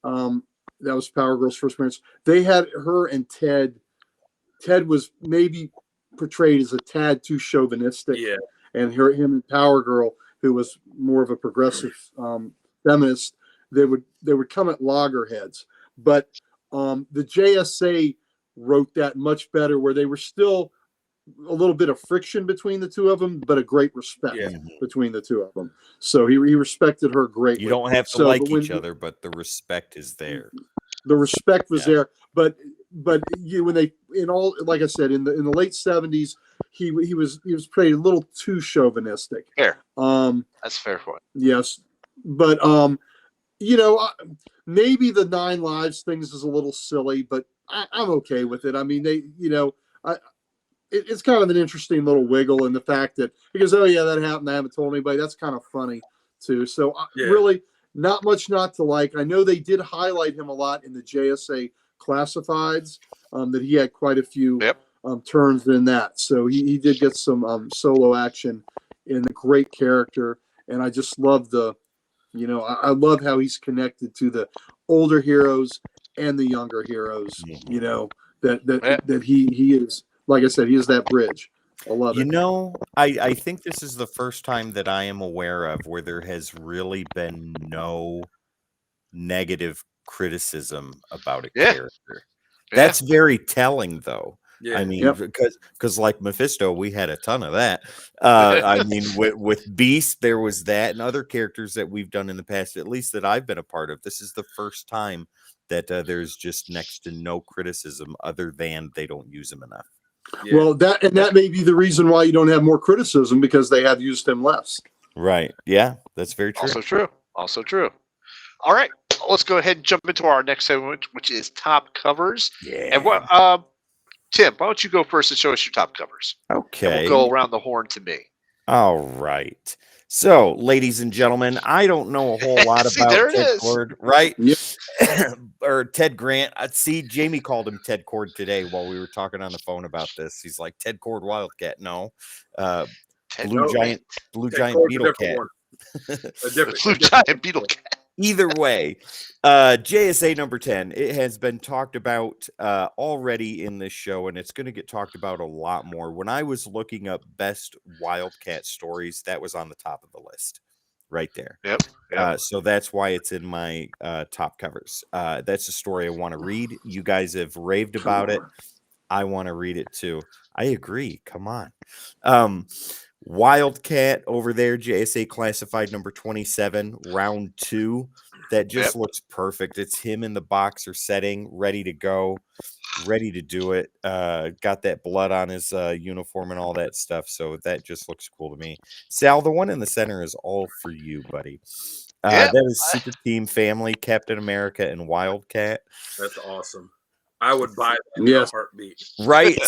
That was Power Girl's first appearance. They had her and Ted. Ted was maybe portrayed as a tad too chauvinistic. Yeah. And him and Power Girl, who was more of a progressive feminist, they would come at loggerheads. But the JSA wrote that much better, where they were still a little bit of friction between the two of them, but a great respect between the two of them. So he respected her greatly. You don't have to like each other, but the respect is there. The respect was there. But but when they like I said, in the late 70s, he was played a little too chauvinistic. Fair. That's fair point. Yes, but maybe the 9 lives things is a little silly, but I'm okay with it. I mean, it's kind of an interesting little wiggle in the fact that because, oh yeah, that happened. I haven't told anybody. That's kind of funny too. So really not much not to like. I know they did highlight him a lot in the JSA classifieds, that he had quite a few turns in that. So he did get some solo action in a great character. And I just love I love how he's connected to the older heroes and the younger heroes, that he is, like I said, he is that bridge. I love it. I think this is the first time that I am aware of where there has really been no negative criticism about a character. That's very telling, though. Yeah. I mean, because like Mephisto, we had a ton of that. I mean, with Beast, there was that, and other characters that we've done in the past, at least that I've been a part of. This is the first time that there's just next to no criticism other than they don't use him enough. Yeah. Well, that may be the reason why you don't have more criticism, because they have used him less. Right. Yeah, that's very true. Also true. All right, let's go ahead and jump into our next segment, which is top covers. Yeah. And Tim, why don't you go first and show us your top covers? Okay. And we'll go around the horn to me. All right. So, ladies and gentlemen, I don't know a whole lot about Ted Cord, right? Yep. Or Ted Grant. See, Jamie called him Ted Cord today while we were talking on the phone about this. He's like, Ted Cord Wildcat. No. Blue Giant Beetle Cat. Blue Giant Beetle Cat. Either way, JSA number 10, it has been talked about already in this show, and it's going to get talked about a lot more. When I was looking up best Wildcat stories, that was on the top of the list right there. Yep. So that's why it's in my top covers. That's a story I want to read. You guys have raved about it. I want to read it too. I agree. Come on. Wildcat over there, JSA classified number 27, round 2. That just looks perfect. It's him in the boxer setting, ready to go, ready to do it. Got that blood on his uniform and all that stuff. So that just looks cool to me. Sal, the one in the center is all for you, buddy. That is Super Team Family, Captain America, and Wildcat. That's awesome. I would buy that in a heartbeat. Right.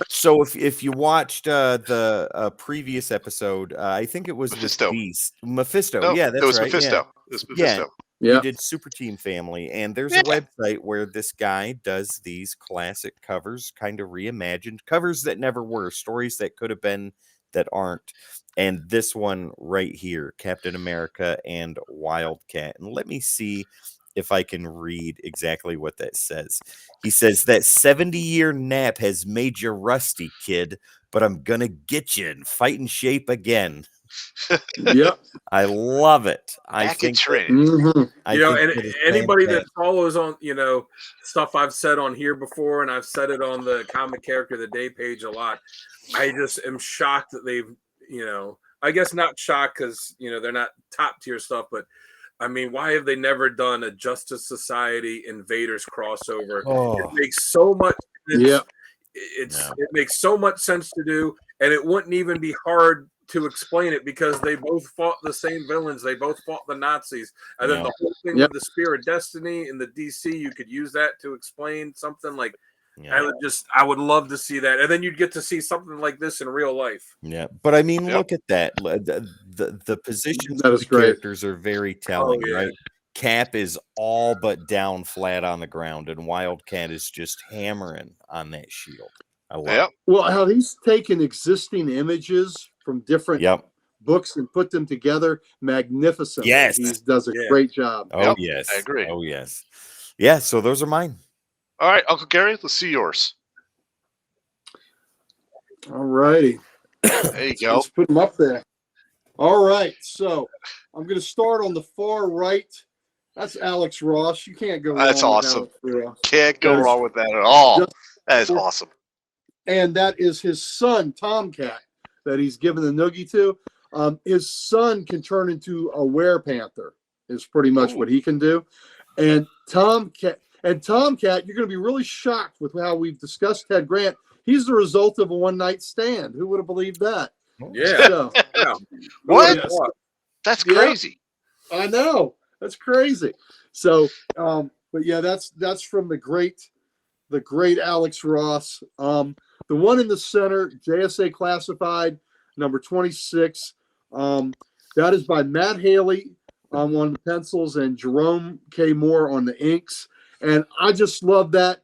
So if you watched the previous episode, I think it was Mephisto. No, yeah, that's it was right. Mephisto. Yeah. It was Mephisto. Yeah. He did Super Team Family, and there's a website where this guy does these classic covers, kind of reimagined covers that never were, stories that could have been that aren't. And this one right here, Captain America and Wildcat. And let me see if I can read exactly what that says. He says that 70-year nap has made you rusty, kid, but I'm going to get you in fighting shape again. Yep. I love it. I think and anybody that follows on, stuff I've said on here before, and I've said it on the Comic Character of the Day page a lot. I just am shocked that they've, I guess not shocked because, they're not top tier stuff, but I mean, why have they never done a Justice Society Invaders crossover? It makes so much sense. It makes so much sense to do, and it wouldn't even be hard to explain it because they both fought the same villains. They both fought the Nazis. And then the whole thing with the Spear of Destiny in the DC, you could use that to explain something like I would love to see that. And then you'd get to see something like this in real life. Yeah. But I mean, look at that. The positions of the characters are very telling, right? Cap is all but down flat on the ground, and Wildcat is just hammering on that shield. I love it. Well, how he's taken existing images from different books and put them together magnificently. Yes. He does a great job. Oh, yes. I agree. Oh, yes. Yeah, so those are mine. All right, Uncle Gary, let's see yours. All righty. There you go. Let's put them up there. All right, so I'm going to start on the far right. That's Alex Ross. You can't go wrong. That's awesome. With Alex Ross. Can't go wrong with that at all. That is awesome. And that is his son, Tomcat, that he's given the noogie to. His son can turn into a werepanther, is pretty much what he can do. And Tomcat, And Tomcat, you're going to be really shocked with how we've discussed Ted Grant. He's the result of a one-night stand. Who would have believed that? Yeah. So, Yeah. What? Yes. That's Yeah. crazy. I know. That's crazy. So, but yeah, that's from the great Alex Ross. The one in the center, JSA Classified, number 26. That is by Matt Haley on the pencils and Jerome K. Moore on the inks. And I just love that.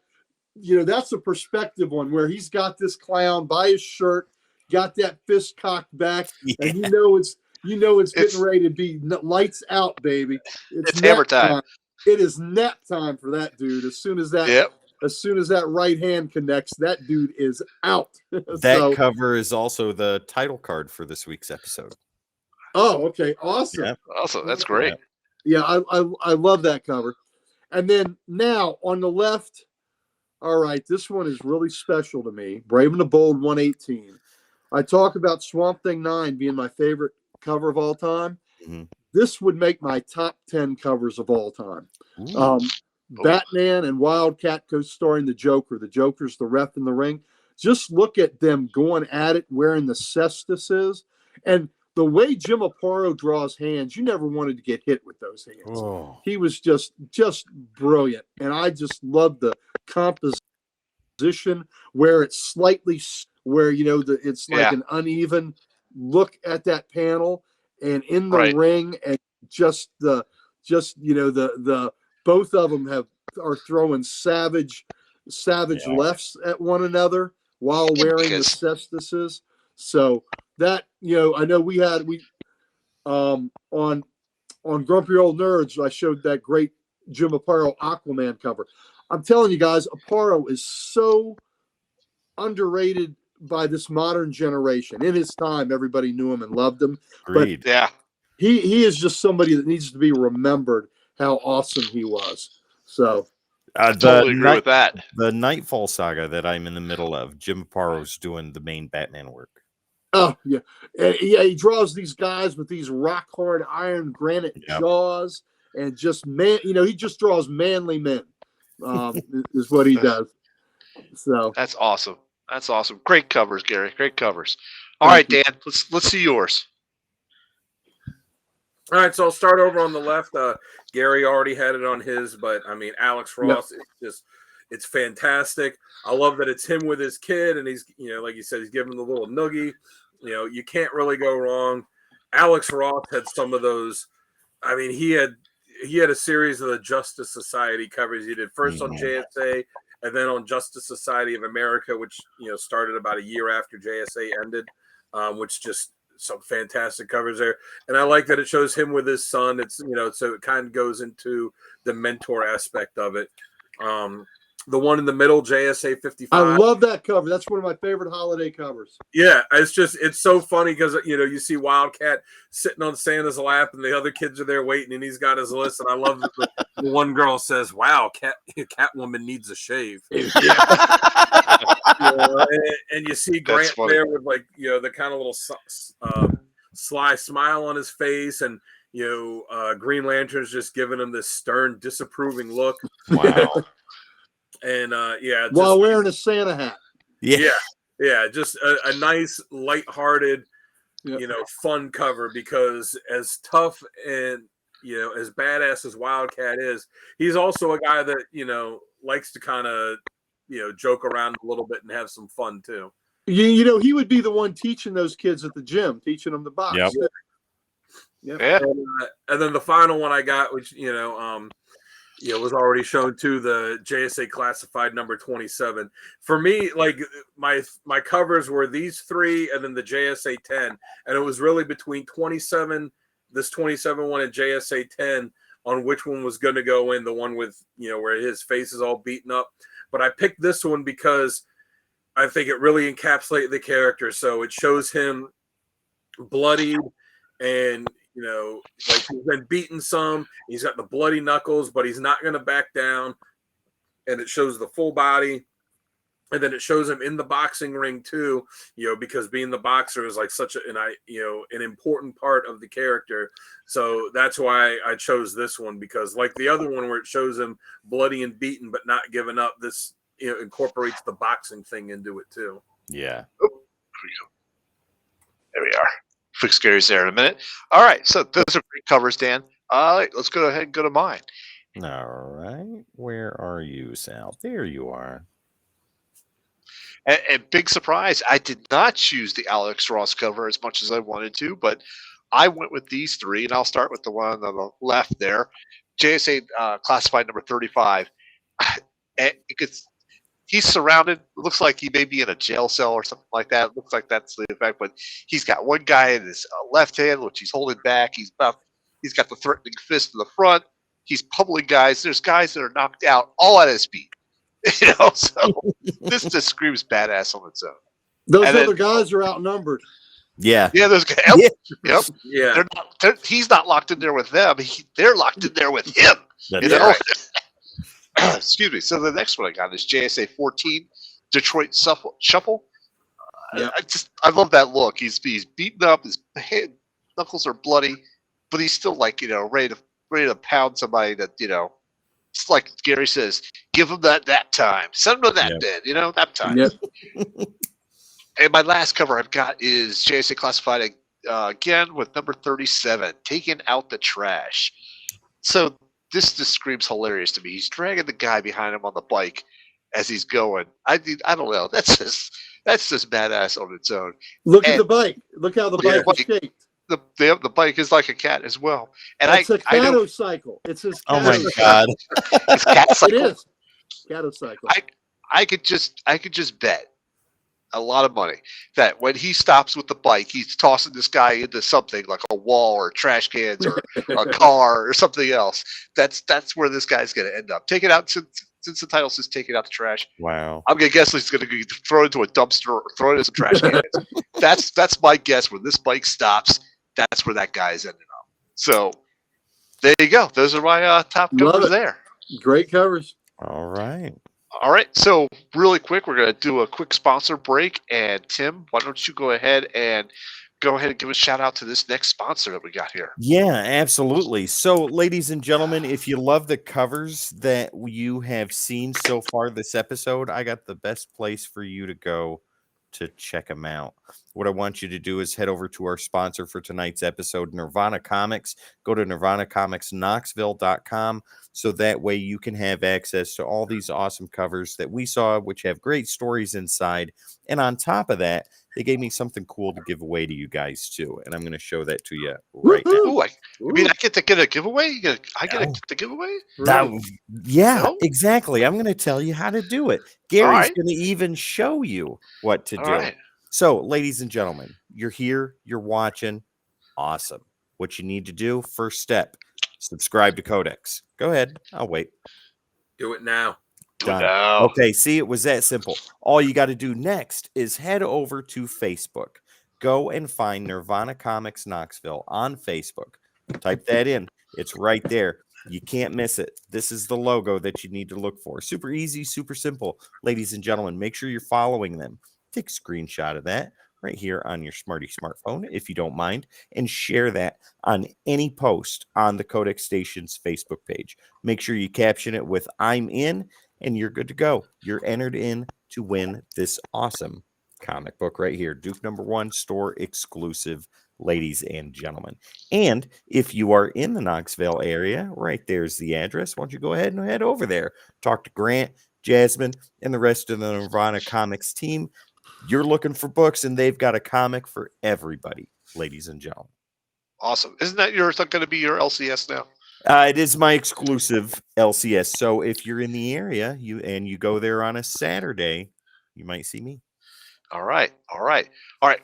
That's a perspective one where he's got this clown by his shirt, got that fist cocked back, and it's getting ready to be lights out, baby. It's hammer time. It is nap time for that dude. As soon as that right hand connects, that dude is out. That cover is also the title card for this week's episode. Oh, okay, awesome. Yeah. Awesome. That's great. Yeah, I love that cover. And then now on the left, all right, this one is really special to me. Brave and the Bold 118. I talk about Swamp Thing 9 being my favorite cover of all time. Mm-hmm. This would make my top 10 covers of all time. Batman and Wildcat co-starring the Joker. The Joker's the ref in the ring. Just look at them going at it, wearing the cestises. And the way Jim Aparo draws hands, you never wanted to get hit with those hands. Oh. He was just brilliant. And I just love the composition where it's slightly, where, it's like an uneven look at that panel and in the ring, and the both of them are throwing savage lefts at one another while wearing the cestises. So that, I know we on Grumpy Old Nerds, I showed that great Jim Aparo Aquaman cover. I'm telling you guys, Aparo is so underrated by this modern generation. In his time, everybody knew him and loved him. Agreed. But he is just somebody that needs to be remembered how awesome he was. So I totally agree with that. The Nightfall saga that I'm in the middle of, Jim Aparo's doing the main Batman work. Oh, yeah. He draws these guys with these rock hard iron granite jaws, and just he just draws manly men. Is what he does. So that's awesome. That's awesome. Great covers, Gary. Great covers. All right, Dan. Let's see yours. All right, so I'll start over on the left. Gary already had it on his, but I mean, Alex Ross is it's fantastic. I love that it's him with his kid, and he's, like you said, he's giving the little noogie. You can't really go wrong. Alex Ross had some of those. I mean, he had a series of the Justice Society covers. He did first on JSA and then on Justice Society of America, which started about a year after JSA ended, which just some fantastic covers there. And I like that it shows him with his son. It's so it kind of goes into the mentor aspect of it. The one in the middle, JSA 55. I love that cover. That's one of my favorite holiday covers. Yeah, it's so funny because you see Wildcat sitting on Santa's lap, and the other kids are there waiting, and he's got his list. And I love that the one girl says, "Wow, Catwoman needs a shave." And you see Grant there with the kind of little sly smile on his face, and Green Lantern's just giving him this stern, disapproving look. Wow. And while wearing a Santa hat. Yeah, just a nice, lighthearted, fun cover, because as tough and as badass as Wildcat is, he's also a guy that likes to kind of joke around a little bit and have some fun too. He would be the one teaching those kids at the gym, teaching them the box. Yep. Yeah. And then the final one I got, which was already shown to the JSA Classified number 27. For me, like my covers were these three and then the JSA 10, and it was really between 27, this 27 one, and JSA 10 on which one was going to go in. The one with where his face is all beaten up, but I picked this one because I think it really encapsulated the character. So it shows him bloodied and like he's been beaten some. He's got the bloody knuckles, but he's not going to back down. And it shows the full body. And then it shows him in the boxing ring too, because being the boxer is like such an important part of the character. So that's why I chose this one, because like the other one where it shows him bloody and beaten but not giving up, this incorporates the boxing thing into it too. Yeah. Oh, there we are. Fix Gary's there in a minute. All right, so those are great covers, Dan. All right, let's go ahead and go to mine. All right. Where are you, Sal? There you are. And big surprise, I did not choose the Alex Ross cover as much as I wanted to, but I went with these three, and I'll start with the one on the left there. JSA classified number 35. And he's surrounded. It looks like he may be in a jail cell or something like that. It looks like that's the effect, but he's got one guy in his left hand, which he's holding back. He's got the threatening fist in the front. He's pummeling guys. There's guys that are knocked out all at his feet. So this just screams badass on its own. Those other guys are outnumbered. Yeah. Yeah, those guys. Yep. Yeah. He's not locked in there with them. They're locked in there with him. That's right. Excuse me. So the next one I got is JSA 14, Detroit Shuffle. Yeah. I love that look. He's beaten up. His knuckles are bloody, but he's still like ready to pound somebody that It's like Gary says, give him that time. Send him to that bed, that time. Yep. And my last cover I've got is JSA classified again with number 37, Taking Out the Trash. So this just screams hilarious to me. He's dragging the guy behind him on the bike as he's going. I don't know. That's just badass on its own. Look at the bike. Look how the bike is shaped. The bike is like a cat as well. And it's a catocycle. It's his. Oh my god! It's cat-cycle. It is catocycle. I could just bet a lot of money that when he stops with the bike, he's tossing this guy into something like a wall or trash cans or a car or something else. That's where this guy's going to end up. Take it out since the title says "Take It Out the Trash." Wow. I'm gonna guess he's gonna throw it into a dumpster or throw it in some trash cans. That's my guess. When this bike stops, that's where that guy's ending up. So there you go. Those are my top covers there. Great covers. All right. All right. So really quick, we're gonna do a quick sponsor break. And Tim, why don't you go ahead and give a shout out to this next sponsor that we got here. Yeah, absolutely. So, ladies and gentlemen, if you love the covers that you have seen so far this episode, I got the best place for you to go to check them out. What I want you to do is head over to our sponsor for tonight's episode, Nirvana Comics. Go to nirvanacomicsknoxville.com so that way you can have access to all these awesome covers that we saw, which have great stories inside. And on top of that, they gave me something cool to give away to you guys too, and I'm going to show that to you right now. Ooh, I get to get a giveaway. I get the giveaway. No? Exactly. I'm going to tell you how to do it. Gary's going to even show you what to do. Right. So, ladies and gentlemen, you're here, you're watching. Awesome. What you need to do, first step, subscribe to Codex. Go ahead. I'll wait. Do it now. Done. Okay, see, it was that simple. All you got to do next is head over to Facebook. Go and find Nirvana Comics Knoxville on Facebook. Type that in. It's right there. You can't miss it. This is the logo that you need to look for. Super easy, super simple. Ladies and gentlemen, make sure you're following them. Take a screenshot of that right here on your smartphone, if you don't mind, and share that on any post on the Codex Station's Facebook page. Make sure you caption it with "I'm in," and you're good to go. You're entered in to win this awesome comic book right here. Duke #1 store exclusive, ladies and gentlemen. And if you are in the Knoxville area, right there's the address. Why don't you go ahead and head over there? Talk to Grant, Jasmine, and the rest of the Nirvana Comics team. You're looking for books, and they've got a comic for everybody, ladies and gentlemen. Awesome. Isn't that going to be your LCS now? It is my exclusive LCS. So if you're in the area, you go there on a Saturday, you might see me. All right.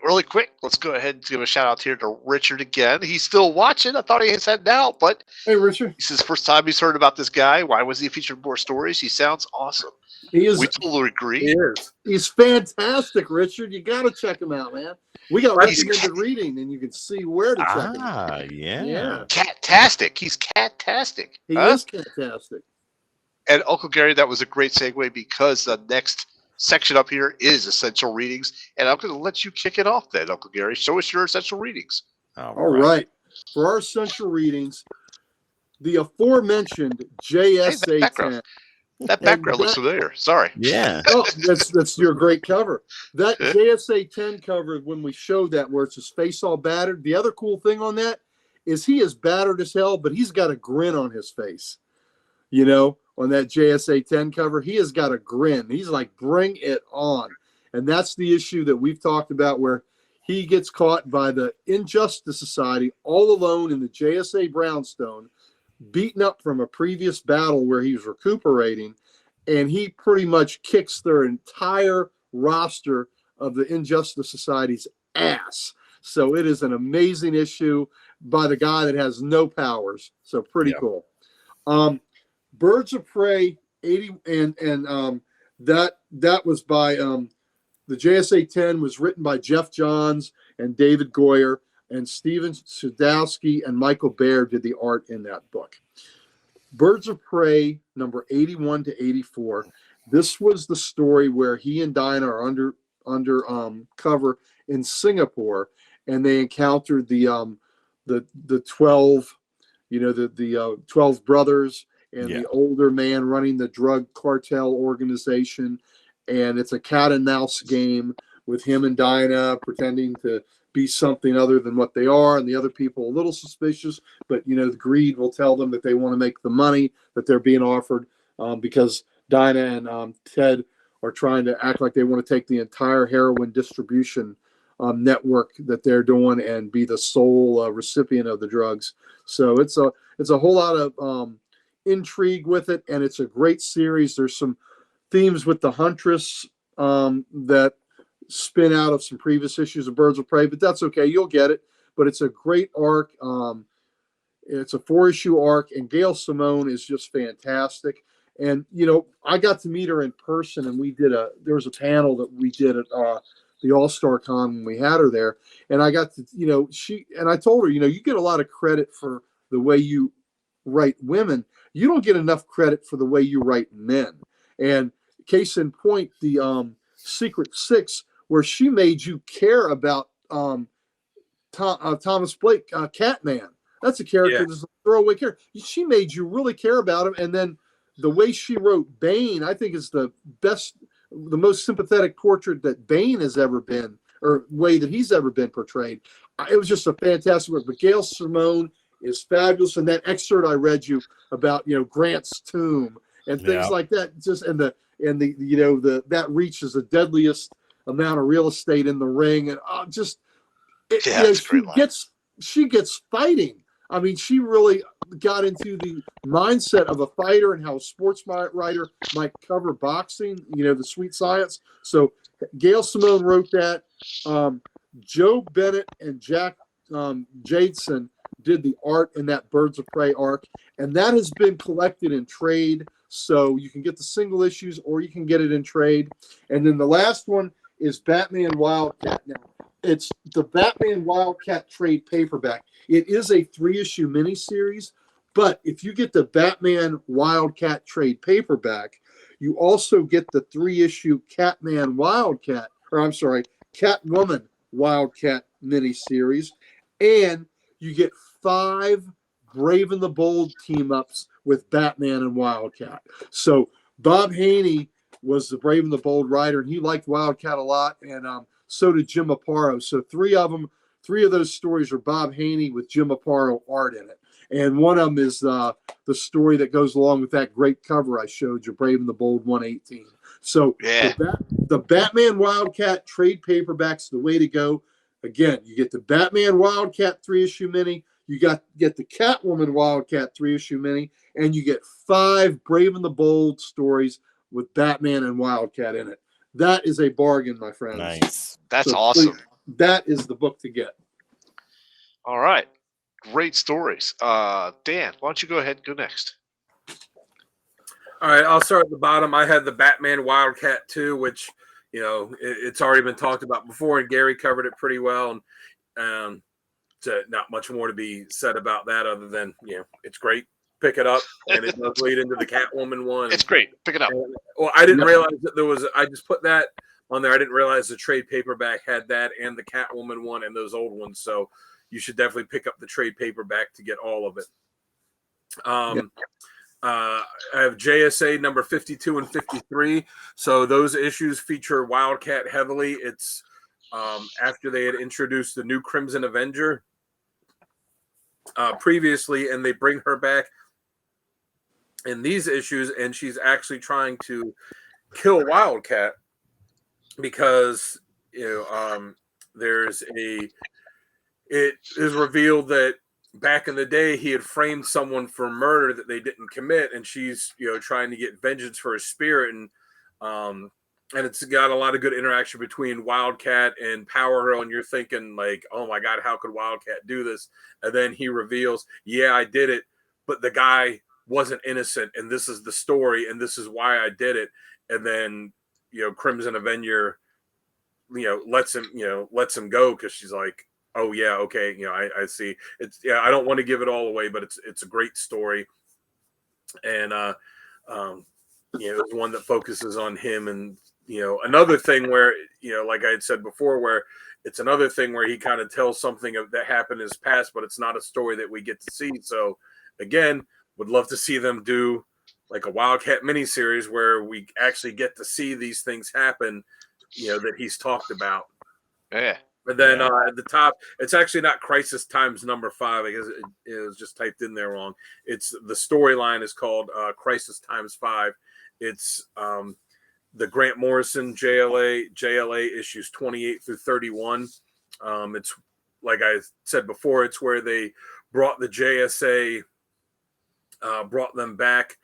Really quick, let's go ahead and give a shout out here to Richard again. He's still watching. I thought he had said out, but hey, Richard. This is the first time he's heard about this guy. Why was he featured more stories? He sounds awesome. He is. We totally agree. He is. He's fantastic, Richard. You got to check him out, man. We got recommended reading, and you can see where to check him out. Yeah. Cat-tastic. He's cat-tastic. He is cat-tastic. And Uncle Gary, that was a great segue because the next section up here is essential readings, and I'm going to let you kick it off then, Uncle Gary. Show us your essential readings. All right. For our essential readings, the aforementioned JSA 10. That background looks familiar. Sorry. Yeah. Oh, that's your great cover. That JSA 10 cover, when we showed that, where it's his face all battered. The other cool thing on that is he is battered as hell, but he's got a grin on his face. You know, on that JSA 10 cover, he has got a grin. He's like, bring it on. And that's the issue that we've talked about, where he gets caught by the Injustice Society all alone in the JSA Brownstone, beaten up from a previous battle where he was recuperating, and he pretty much kicks their entire roster of the Injustice Society's ass. So it is an amazing issue by the guy that has no powers. So pretty cool. Birds of Prey 80, and that was by the JSA 10 was written by Jeff Johns and David Goyer, and Steven Sadowski and Michael Baird did the art in that book. Birds of Prey number 81 to 84. This was the story where he and Dinah are under cover in Singapore, and they encountered the 12, the 12 brothers and the older man running the drug cartel organization, and it's a cat and mouse game with him and Dinah pretending to be something other than what they are, and the other people a little suspicious, but the greed will tell them that they want to make the money that they're being offered, because Dinah and Ted are trying to act like they want to take the entire heroin distribution network that they're doing and be the sole recipient of the drugs. So it's a whole lot of intrigue with it, and it's a great series. There's some themes with the Huntress that spin out of some previous issues of Birds of Prey, but that's okay. You'll get it. But it's a great arc. It's a 4-issue arc, and Gail Simone is just fantastic. And, I got to meet her in person, and there was a panel that we did at the All-Star Con when we had her there. And I got to, I told her, you get a lot of credit for the way you write women. You don't get enough credit for the way you write men. And case in point, the Secret Six, where she made you care about Thomas Blake, Catman. That's a character that's a throwaway character. She made you really care about him. And then the way she wrote Bane, I think, is the most sympathetic portrait that Bane has ever been, or way that he's ever been portrayed. It was just a fantastic work. But Gail Simone is fabulous. And that excerpt I read you about, Grant's tomb and things like that, just that reaches the deadliest amount of real estate in the ring, and she gets fighting. I mean, she really got into the mindset of a fighter and how a sports writer might cover boxing, the sweet science. So Gail Simone wrote that. Joe Bennett and Jack Jadson did the art in that Birds of Prey arc, and that has been collected in trade. So you can get the single issues or you can get it in trade. And then the last one is Batman Wildcat. Now, it's the Batman Wildcat trade paperback. It is a 3-issue miniseries, but if you get the Batman Wildcat trade paperback, you also get the 3-issue Catwoman Wildcat miniseries, and you get 5 Brave and the Bold team-ups with Batman and Wildcat. So Bob Haney was the Brave and the Bold writer, and he liked Wildcat a lot, and so did Jim Aparo. So 3 of those stories are Bob Haney with Jim Aparo art in it. And one of them is the story that goes along with that great cover I showed you, Brave and the Bold 118. So the Batman Wildcat trade paperback's the way to go. Again, you get the Batman Wildcat 3-issue mini, you get the Catwoman Wildcat 3-issue mini, and you get 5 Brave and the Bold stories with Batman and Wildcat in it. That is a bargain, my friends. Nice. That's awesome. Please, that is the book to get. All right. Great stories. Dan, why don't you go ahead and go next? All right, I'll start at the bottom. I had the Batman Wildcat 2, which, it's already been talked about before, and Gary covered it pretty well. And not much more to be said about that other than, it's great. pick it up, and it does lead into the Catwoman one. It's great. Pick it up. Well, I didn't realize that there was. I just put that on there. I didn't realize the trade paperback had that and the Catwoman one and those old ones. So you should definitely pick up the trade paperback to get all of it. I have JSA number 52 and 53. So those issues feature Wildcat heavily. It's after they had introduced the new Crimson Avenger previously, and they bring her back in these issues, and she's actually trying to kill Wildcat because it is revealed that back in the day he had framed someone for murder that they didn't commit, and she's trying to get vengeance for his spirit, and it's got a lot of good interaction between Wildcat and Power Girl, and you're thinking like, oh my god, how could Wildcat do this? And then he reveals, yeah, I did it, but the guy wasn't innocent, and this is the story, and this is why I did it. And then Crimson Avenger lets him go because she's like, oh yeah, okay, I see. It's I don't want to give it all away, but it's a great story, and it's one that focuses on him. And another thing where like I had said before, where it's another thing where he kind of tells something that happened in his past, but it's not a story that we get to see. So again, would love to see them do like a Wildcat miniseries where we actually get to see these things happen, that he's talked about. Yeah. But then at the top, it's actually not Crisis Times number 5. I guess it was just typed in there wrong. It's the storyline is called Crisis Times 5. It's the Grant Morrison JLA issues 28 through 31. It's like I said before, it's where they brought the JSA, brought them back,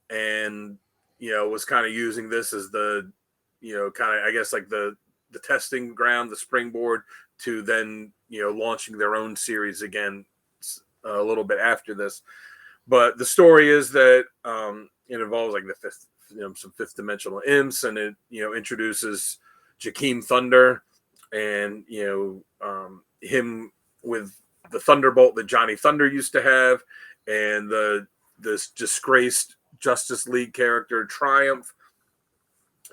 and was kind of using this as the kind of, I guess, like the testing ground, the springboard to then launching their own series again a little bit after this. But the story is that it involves like the fifth, some fifth dimensional imps, and it introduces Jakeem Thunder, and him with the Thunderbolt that Johnny Thunder used to have, and this disgraced Justice League character Triumph.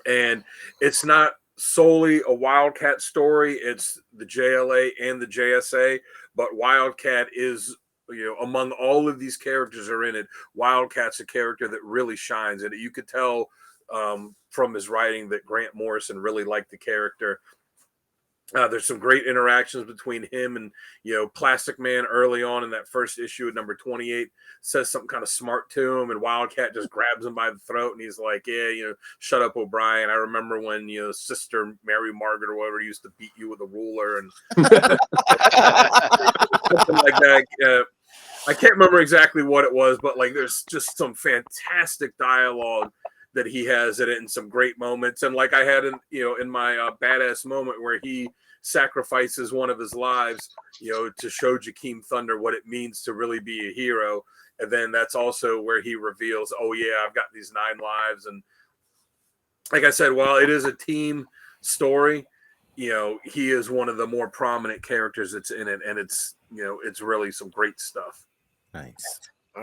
And it's not solely a Wildcat story, it's the JLA and the JSA, but Wildcat is, among all of these characters are in it, Wildcat's a character that really shines, and you could tell from his writing that Grant Morrison really liked the character. There's some great interactions between him and Plastic Man early on in that first issue at number 28. Says something kind of smart to him, and Wildcat just grabs him by the throat, and he's like, yeah, shut up, O'Brien. I remember when Sister Mary Margaret or whatever used to beat you with a ruler, and something like that. I can't remember exactly what it was, but like there's just some fantastic dialogue that he has in it, and some great moments. And like I had in my badass moment where he sacrifices one of his lives, to show Jakeem Thunder what it means to really be a hero. And then that's also where he reveals, oh yeah, I've got these 9 lives. And like I said, while it is a team story, he is one of the more prominent characters that's in it, and it's it's really some great stuff. Nice.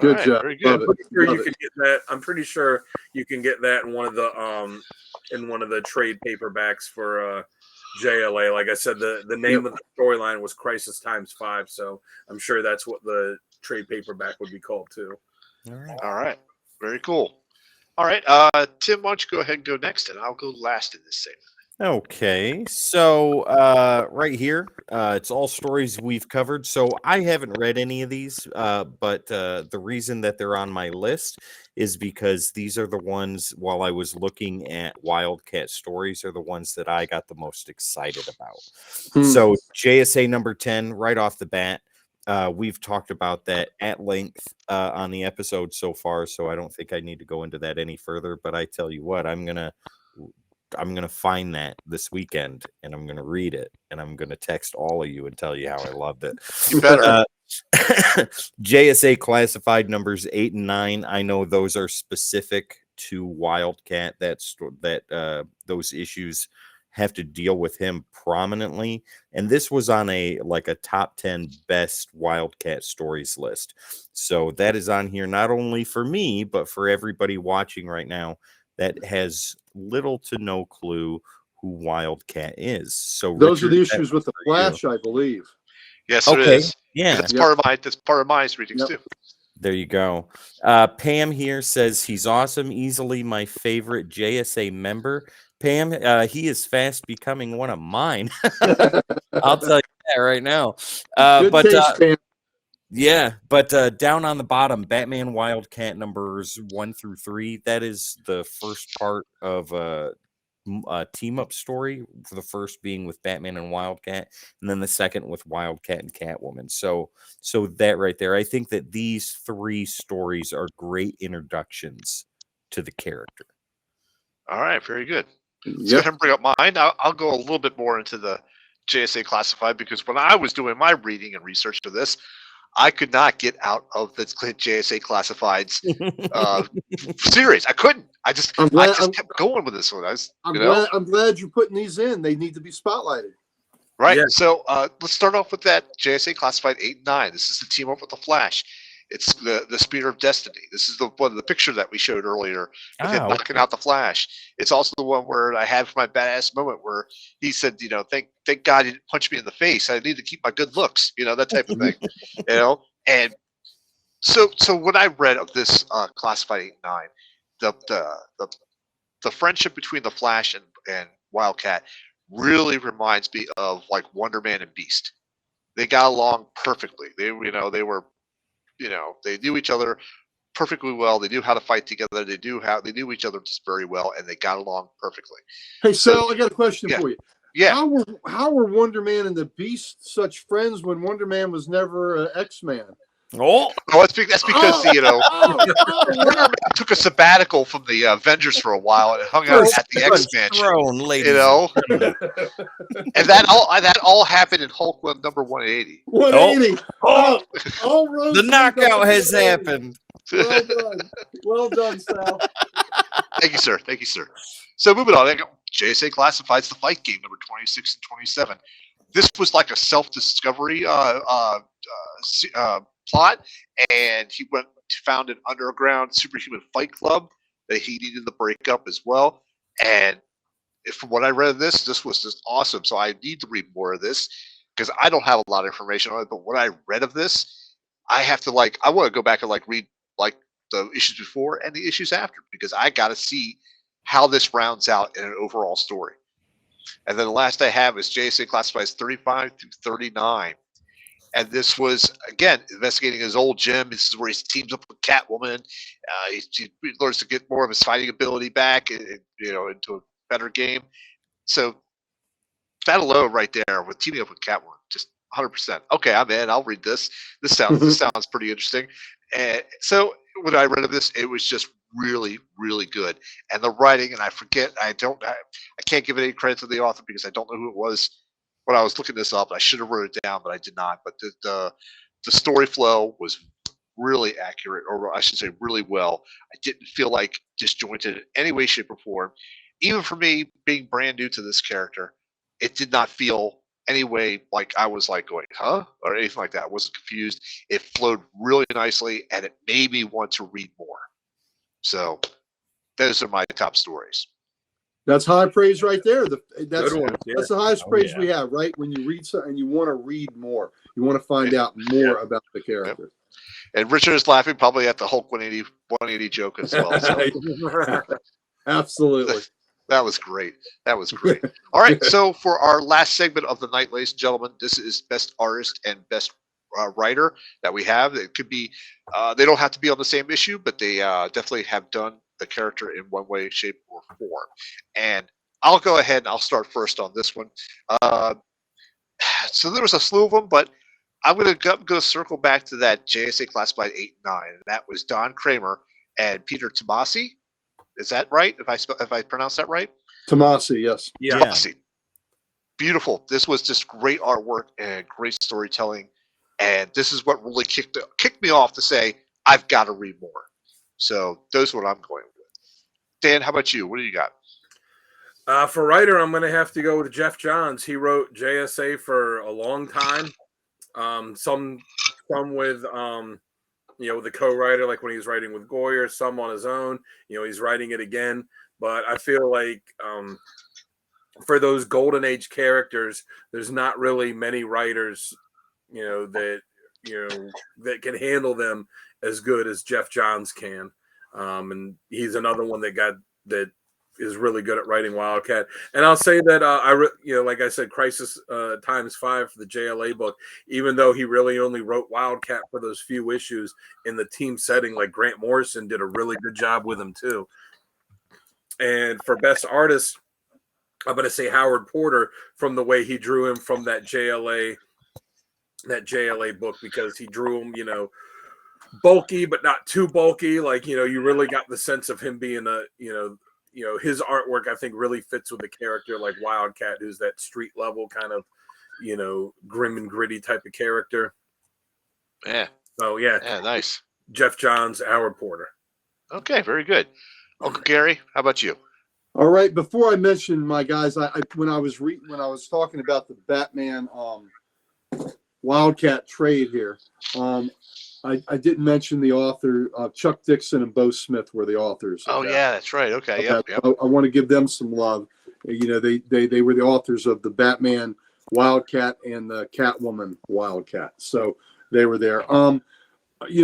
Good job. Very good. I'm pretty sure you can get that in one of the trade paperbacks for JLA. Like I said, the name of the storyline was Crisis Times 5, so I'm sure that's what the trade paperback would be called too. All right. Very cool. All right. Tim, why don't you go ahead and go next, and I'll go last in this segment. Okay, so right here, it's all stories we've covered. So I haven't read any of these, but the reason that they're on my list is because these are the ones, while I was looking at Wildcat stories, are the ones that I got the most excited about. So JSA number 10, right off the bat, we've talked about that at length on the episode so far, so I don't think I need to go into that any further. But I tell you what, I'm gonna find that this weekend, and I'm gonna read it, and I'm gonna text all of you and tell you how I loved it. You better. JSA classified numbers 8 and 9. I know those are specific to Wildcat. Those issues have to deal with him prominently. And this was on a top 10 best Wildcat stories list. So that is on here not only for me, but for everybody watching right now that has little to no clue who Wildcat is. So those Richard, are the issues with the Flash, I believe. Yes, it is. Yeah, that's part of my readings too. There you go. Pam here says he's awesome, easily my favorite JSA member. Pam, he is fast becoming one of mine. I'll tell you that right now. Good taste, Pam. Yeah, but down on the bottom, Batman Wildcat numbers 1 through 3. That is the first part of a team up story. For the first being with Batman and Wildcat, and then the second with Wildcat and Catwoman. So that right there, I think that these 3 stories are great introductions to the character. All right, very good. Let's go ahead and bring up mine. I'll go a little bit more into the JSA Classified, because when I was doing my reading and research for this, I could not get out of the JSA Classifieds series. I couldn't. I just kept going with this one. I'm glad you're putting these in. They need to be spotlighted. Right. Yeah. So let's start off with that JSA Classified 8 and 9. This is the team up with the Flash. It's the Spear of Destiny. This is the picture that we showed earlier with him knocking out the Flash. It's also the one where I had for my badass moment where he said, thank God he didn't punch me in the face. I need to keep my good looks, that type of thing, And so when I read of this Classified 8 and 9, the friendship between the Flash and Wildcat really reminds me of like Wonder Man and Beast. They got along perfectly. They knew each other perfectly well. They knew how to fight together. They knew each other just very well, and they got along perfectly. Hey, Sal, I got a question for you. Yeah. How were Wonder Man and the Beast such friends when Wonder Man was never an X-Man? That's because Wonder Man took a sabbatical from the Avengers for a while and hung out at the X Mansion. And that all happened in Hulk number 180. 180. The knockout has happened. Well done, Sal. Thank you, sir. So moving on, JSA Classified's The Fight Game number 26 and 27. This was like a self-discovery plot, and he found an underground superhuman fight club that he needed to break up as well. And from what I read of this was just awesome. So I need to read more of this because I don't have a lot of information on it. But what I read of this, I have to I want to go back and read the issues before and the issues after, because I got to see how this rounds out in an overall story. And then the last I have is JSA Classifieds 35 through 39. And this was, again, investigating his old gym. This is where he teams up with Catwoman. He learns to get more of his fighting ability back, into a better game. So that alone right there with teaming up with Catwoman, just 100%. Okay, I'm in. I'll read this. This sounds pretty interesting. And so when I read of this, it was just really, really good. And the writing, and I can't give any credit to the author because I don't know who it was when I was looking this up. I should have wrote it down, but I did not. But the story flow was really accurate, or I should say really well. I didn't feel disjointed in any way, shape, or form. Even for me, being brand new to this character, it did not feel any way like I was going, huh? Or anything like that. I wasn't confused. It flowed really nicely, and it made me want to read more. So those are my top stories. That's high praise right there. That's the highest praise we have, right? When you read something and you want to read more, you want to find out more about the character. Yep. And Richard is laughing probably at the Hulk 180 joke as well. So. Absolutely. That was great. All right. So for our last segment of the night, ladies and gentlemen, this is best artist and best writer that we have. It could be, they don't have to be on the same issue, but they definitely have done the character in one way, shape, or form. And I'll go ahead and I'll start first on this one. So there was a slew of them, but I'm going to circle back to that JSA Classified 8 and 9. And that was Don Kramer and Peter Tomasi. Is that right? If I pronounce that right? Tomasi, yes. Yeah. Tomasi. Beautiful. This was just great artwork and great storytelling. And this is what really kicked me off to say, I've got to read more. So those are what I'm going with. Dan, how about you? What do you got? For writer, I'm going to have to go with Jeff Johns. He wrote JSA for a long time. Some with the co-writer, like when he was writing with Goyer, some on his own. He's writing it again. But I feel like for those golden age characters, there's not really many writers, that can handle them as good as Jeff Johns can. And he's another one that is really good at writing Wildcat. And I'll say that like I said, Crisis Times 5 for the JLA book, even though he really only wrote Wildcat for those few issues in the team setting, like Grant Morrison did a really good job with him too. And for best artist, I'm going to say Howard Porter, from the way he drew him from that JLA book, because he drew him, bulky but not too bulky. Like, you really got the sense of him being his artwork, I think, really fits with a character like Wildcat, who's that street level kind of, grim and gritty type of character. Yeah. So yeah, nice. Jeff Johns, Howard Porter. Okay, very good. Uncle Gary, how about you? All right. Before I mention my guys, when I was talking about the Batman Wildcat trade here, I didn't mention the author. Chuck Dixon and Bo Smith were the authors. Oh yeah, that's right. Okay, yep. I want to give them some love. They were the authors of the Batman Wildcat and the Catwoman Wildcat, so they were there. I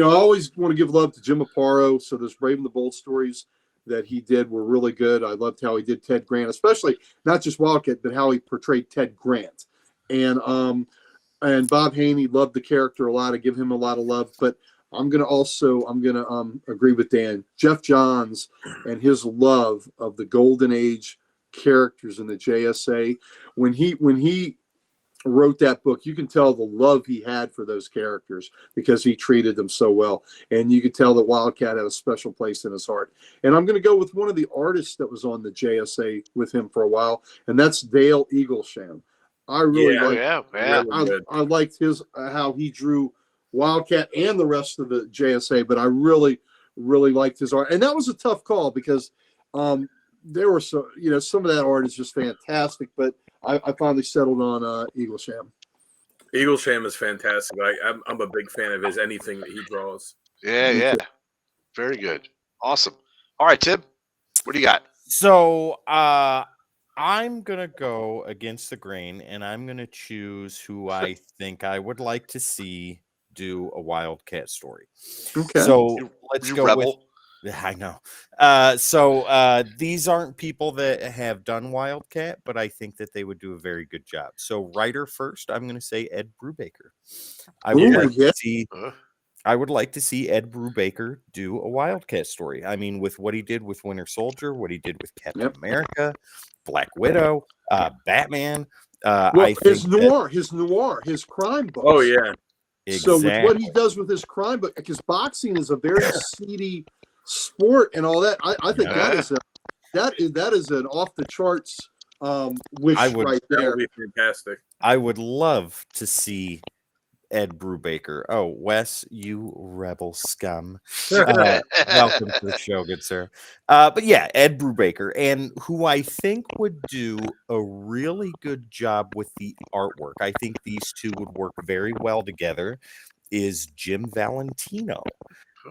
always want to give love to Jim Aparo. So those Brave and the Bold stories that he did were really good. I loved how he did Ted Grant, especially not just Wildcat, but how he portrayed Ted Grant. And Bob Haney, loved the character a lot. I give him a lot of love. But I'm gonna agree with Dan. Jeff Johns and his love of the Golden Age characters in the JSA. When he wrote that book, you can tell the love he had for those characters because he treated them so well. And you could tell that Wildcat had a special place in his heart. And I'm going to go with one of the artists that was on the JSA with him for a while, and that's Dale Eaglesham. I really I liked his how he drew Wildcat and the rest of the JSA, but I really, really liked his art. And that was a tough call because there were some of that art is just fantastic, but I finally settled on Eaglesham. Eaglesham is fantastic. I'm a big fan of his, anything that he draws. Yeah. Very good. Awesome. All right, Tim, what do you got? So I'm going to go against the grain, and I'm going to choose who I think I would like to see do a Wildcat story. Okay. So let's go rebel. with... I know. These aren't people that have done Wildcat, but I think that they would do a very good job. So writer first, I'm going to say Ed Brubaker. I would like to see Ed Brubaker do a Wildcat story. I mean, with what he did with Winter Soldier, what he did with Captain America, Black Widow, Batman. His crime books. Oh yeah. Exactly. So with what he does with his crime book, because boxing is a very seedy sport and all that, I think that is an off the charts wish right there. That would be fantastic. I would love to see Ed Brubaker. Oh, Wes, you rebel scum. Welcome to the show, good sir. But yeah, Ed Brubaker, and who I think would do a really good job with the artwork, I think these two would work very well together, is Jim Valentino.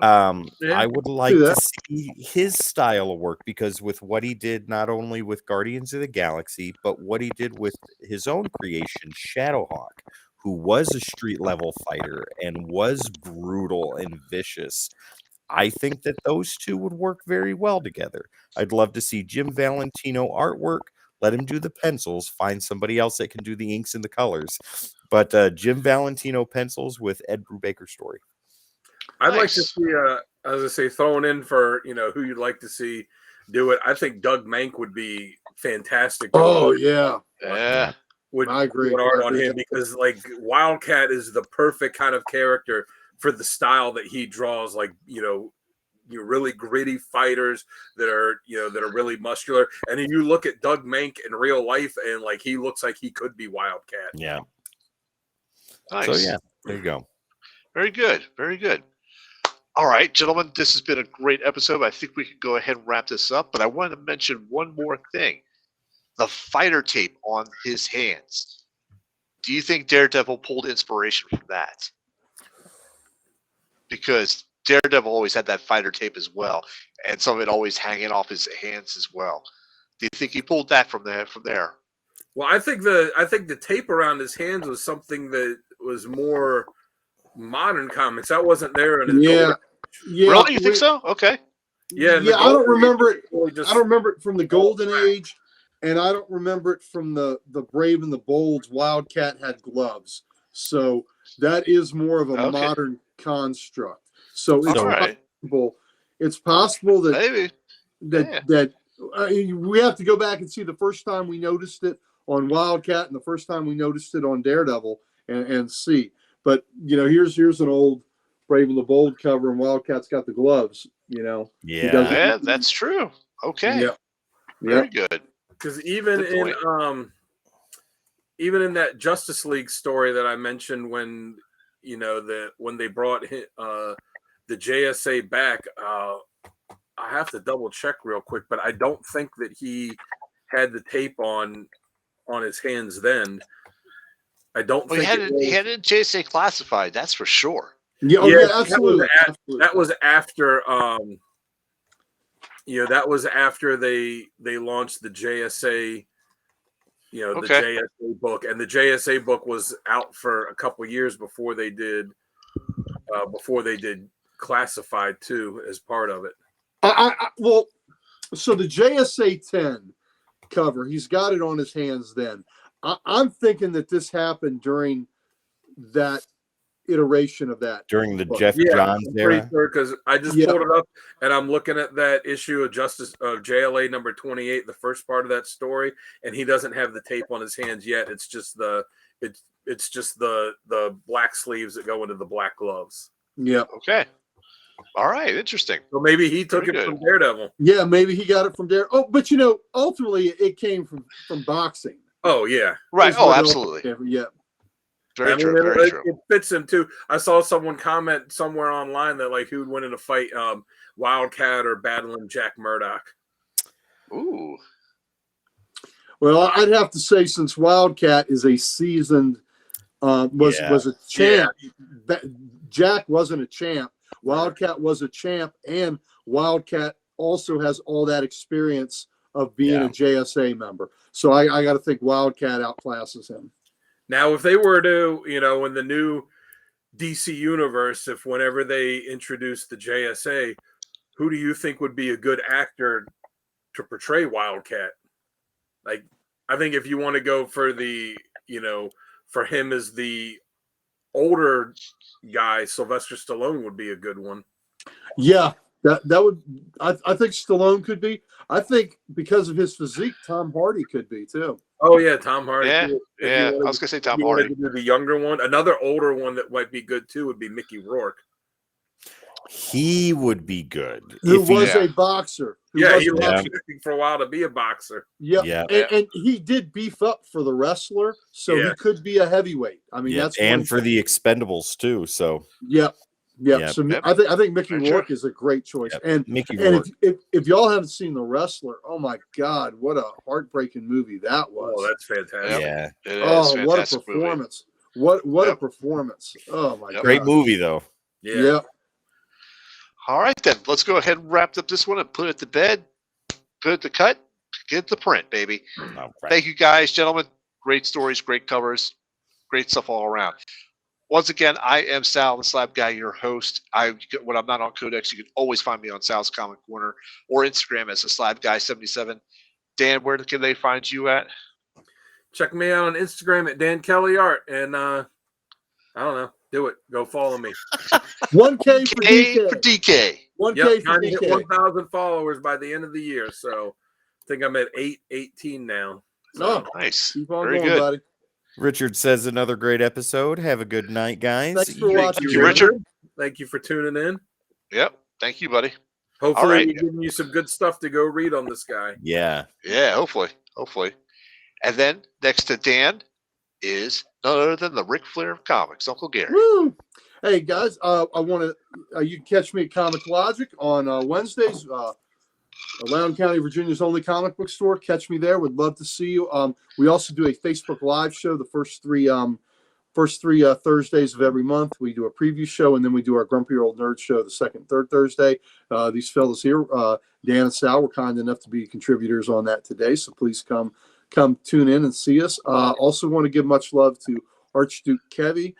I would like to see his style of work, because with what he did not only with Guardians of the Galaxy, but what he did with his own creation, Shadowhawk, who was a street level fighter and was brutal and vicious. I think that those two would work very well together. I'd love to see Jim Valentino artwork. Let him do the pencils. Find somebody else that can do the inks and the colors. But Jim Valentino pencils with Ed Brubaker story. I'd like to see, as I say, throwing in for who you'd like to see do it. I think Doug Mank would be fantastic. Oh yeah. I agree. Art on him, because like Wildcat is the perfect kind of character for the style that he draws. Like really gritty fighters that are really muscular. And then you look at Doug Mank in real life, and like he looks like he could be Wildcat. Yeah. Nice. So yeah, there you go. Very good. Very good. All right, gentlemen, this has been a great episode. I think we can go ahead and wrap this up, but I want to mention one more thing. the fighter tape on his hands. Do you think Daredevil pulled inspiration from that? Because Daredevil always had that fighter tape as well, and some of it always hanging off his hands as well. Do you think he pulled that from there? Well, I think the tape around his hands was something that was more modern comics. That wasn't there in his Yeah. Really? You think so? Okay. Yeah, I don't remember it. Just, I don't remember it from the Golden Age, and I don't remember it from the Brave and the Bold's Wildcat had gloves. So that is more of a modern construct. So it's possible. It's possible that maybe that we have to go back and see the first time we noticed it on Wildcat and the first time we noticed it on Daredevil and see. But here's an old Brave and the Bold cover, and Wildcat's got the gloves. Yeah, that's true. Okay, yeah, very good. Because even in that Justice League story that I mentioned, when when they brought the JSA back, I have to double check real quick, but I don't think that he had the tape on his hands then. I don't think he had it JSA classified. That's for sure. Yeah, absolutely. That was after that was after they launched the JSA, the JSA book, and the JSA book was out for a couple years before they did classified too as part of it. Well, so the JSA 10 cover, he's got it on his hands then. I'm thinking that this happened during that iteration of that. During the Jeff Johns era? Because I just pulled it up and I'm looking at that issue of JLA number 28, the first part of that story, and he doesn't have the tape on his hands yet. It's just the black sleeves that go into the black gloves. Yeah. Okay. All right. Interesting. So maybe he took it from Daredevil. Yeah, maybe he got it from Daredevil. Oh, but ultimately it came from boxing. Oh yeah. Right. Oh, absolutely. Yeah. Very true. It fits him too. I saw someone comment somewhere online that who would win in a fight, Wildcat or battling Jack Murdoch. Ooh. Well, I'd have to say, since Wildcat is a seasoned, was a champ. Jack wasn't a champ. Wildcat was a champ, and Wildcat also has all that experience of being a JSA member. So I got to think Wildcat outclasses him. Now, if they were to, in the new DC universe, if whenever they introduce the JSA, who do you think would be a good actor to portray Wildcat? I think if you want to go for the, for him as the older guy, Sylvester Stallone would be a good one. Yeah, that would. I think Stallone could be. I think because of his physique, Tom Hardy could be too. Oh yeah, Tom Hardy. Yeah. I was gonna say Tom Hardy. The younger one, another older one that might be good too would be Mickey Rourke. He would be good. Who was a boxer. He was looking for a while to be a boxer. Yeah. And he did beef up for the wrestler, so he could be a heavyweight. I mean, that's for the Expendables too. So Yeah. So I think Mickey Rourke is a great choice. And Mickey Rourke. If y'all haven't seen The Wrestler, oh my God, what a heartbreaking movie that was. Oh, that's fantastic. Yeah. Oh, what a performance. Movie. What a performance. Oh my God. Great movie though. Yeah. All right, then. Let's go ahead and wrap up this one and put it to bed. Put it to cut. Get the print, baby. Right. Thank you, guys, gentlemen. Great stories, great covers, great stuff all around. Once again, I am Sal, the Slab Guy, your host. When I'm not on Codex, you can always find me on Sal's Comic Corner or Instagram as the Slab Guy 77. Dan, where can they find you at? Check me out on Instagram at Dan Kelly Art, and I don't know. Do it. Go follow me. 1K for DK. 1K for DK. 1,000 followers by the end of the year. So I think I'm at 818 now. So, nice. Keep on Very going, good. buddy. Richard says another great episode. Have a good night, guys. Thanks for watching. Thank you, Richard. Thank you for tuning in. Yep. Thank you, buddy. Hopefully we're giving you some good stuff to go read on this guy. Yeah. Yeah, hopefully. And then next to Dan is none other than the Ric Flair of comics, Uncle Gary. Woo! Hey guys, I want to. You can catch me at Comic Logic on Wednesdays. Loudoun County, Virginia's only comic book store. Catch me there. Would love to see you. We also do a Facebook Live show the first three Thursdays of every month. We do a preview show, and then we do our Grumpy Old Nerd show the second, third Thursday. These fellas here, Dan and Sal, were kind enough to be contributors on that today, so please come tune in and see us. Also want to give much love to Archduke Kevy,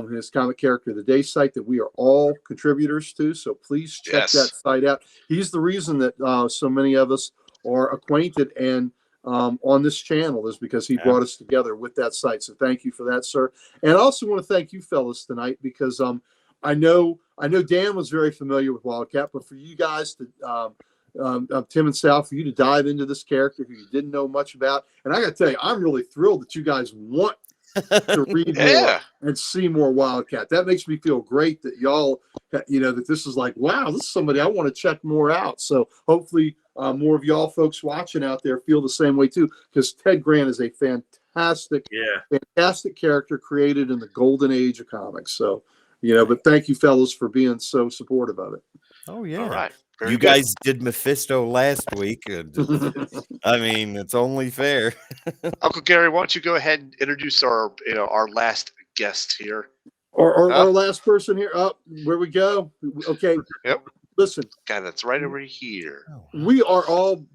his comic character of the day site that we are all contributors to, so please check that site out. He's the reason that so many of us are acquainted and on this channel, is because he brought us together with that site. So thank you for that, sir. And I also want to thank you fellas tonight, because I know Dan was very familiar with Wildcat, but for you guys to Tim and Sal, for you to dive into this character who you didn't know much about, and I got to tell you, I'm really thrilled that you guys want to read more and see more Wildcat. That makes me feel great that y'all, that this is like, wow, this is somebody I want to check more out. So hopefully more of y'all folks watching out there feel the same way too, because Ted Grant is a fantastic character created in the golden age of comics. So, but thank you fellas for being so supportive of it. Oh yeah. All right. You guys did Mephisto last week. I mean, it's only fair. Uncle Gary, why don't you go ahead and introduce our last guest here? Our last person here. Where we go. Okay. Yep. Listen. God, that's right over here. We all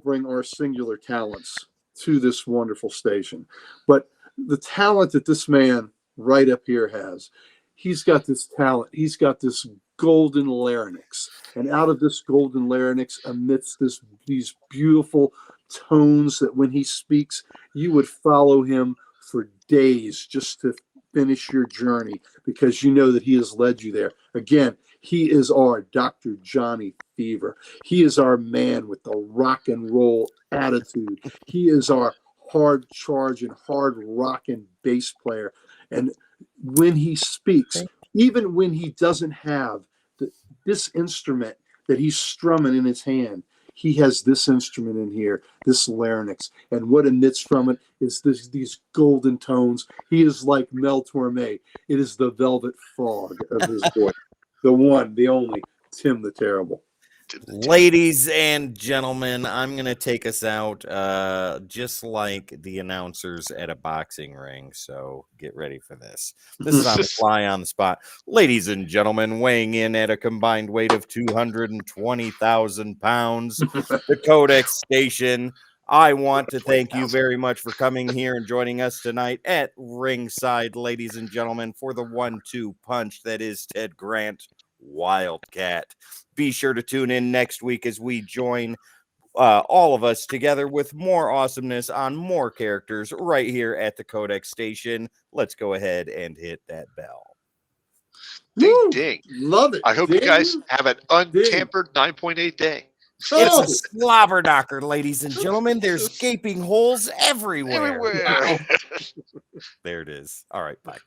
bring our singular talents to this wonderful station. But the talent that this man right up here has, he's got this talent. He's got this golden larynx, and out of this golden larynx emits these beautiful tones that when he speaks, you would follow him for days just to finish your journey, because you know that he has led you there. Again, he is our Dr. Johnny Fever. He is our man with the rock and roll attitude. He is our hard charge and hard rocking bass player. And when he speaks, even when he doesn't have this instrument that he's strumming in his hand, he has this instrument in here, this larynx, and what emits from it is these golden tones. He is like Mel Torme. It is the velvet fog of his voice. The one, the only, Tim the Terrible. Ladies and gentlemen, I'm going to take us out just like the announcers at a boxing ring. So get ready for this. This is on the fly, on the spot. Ladies and gentlemen, weighing in at a combined weight of 220,000 pounds, the Codex Station. I want to thank you very much for coming here and joining us tonight at ringside, ladies and gentlemen, for the 1-2 punch that is Ted Grant, Wildcat. Be sure to tune in next week as we join all of us together with more awesomeness on more characters right here at the Codex Station. Let's go ahead and hit that bell. Ding, ding. Love it. I hope you guys have an untampered 9.8 day. It's a slobber knocker, ladies and gentlemen. There's gaping holes everywhere. Wow. There it is. All right, bye.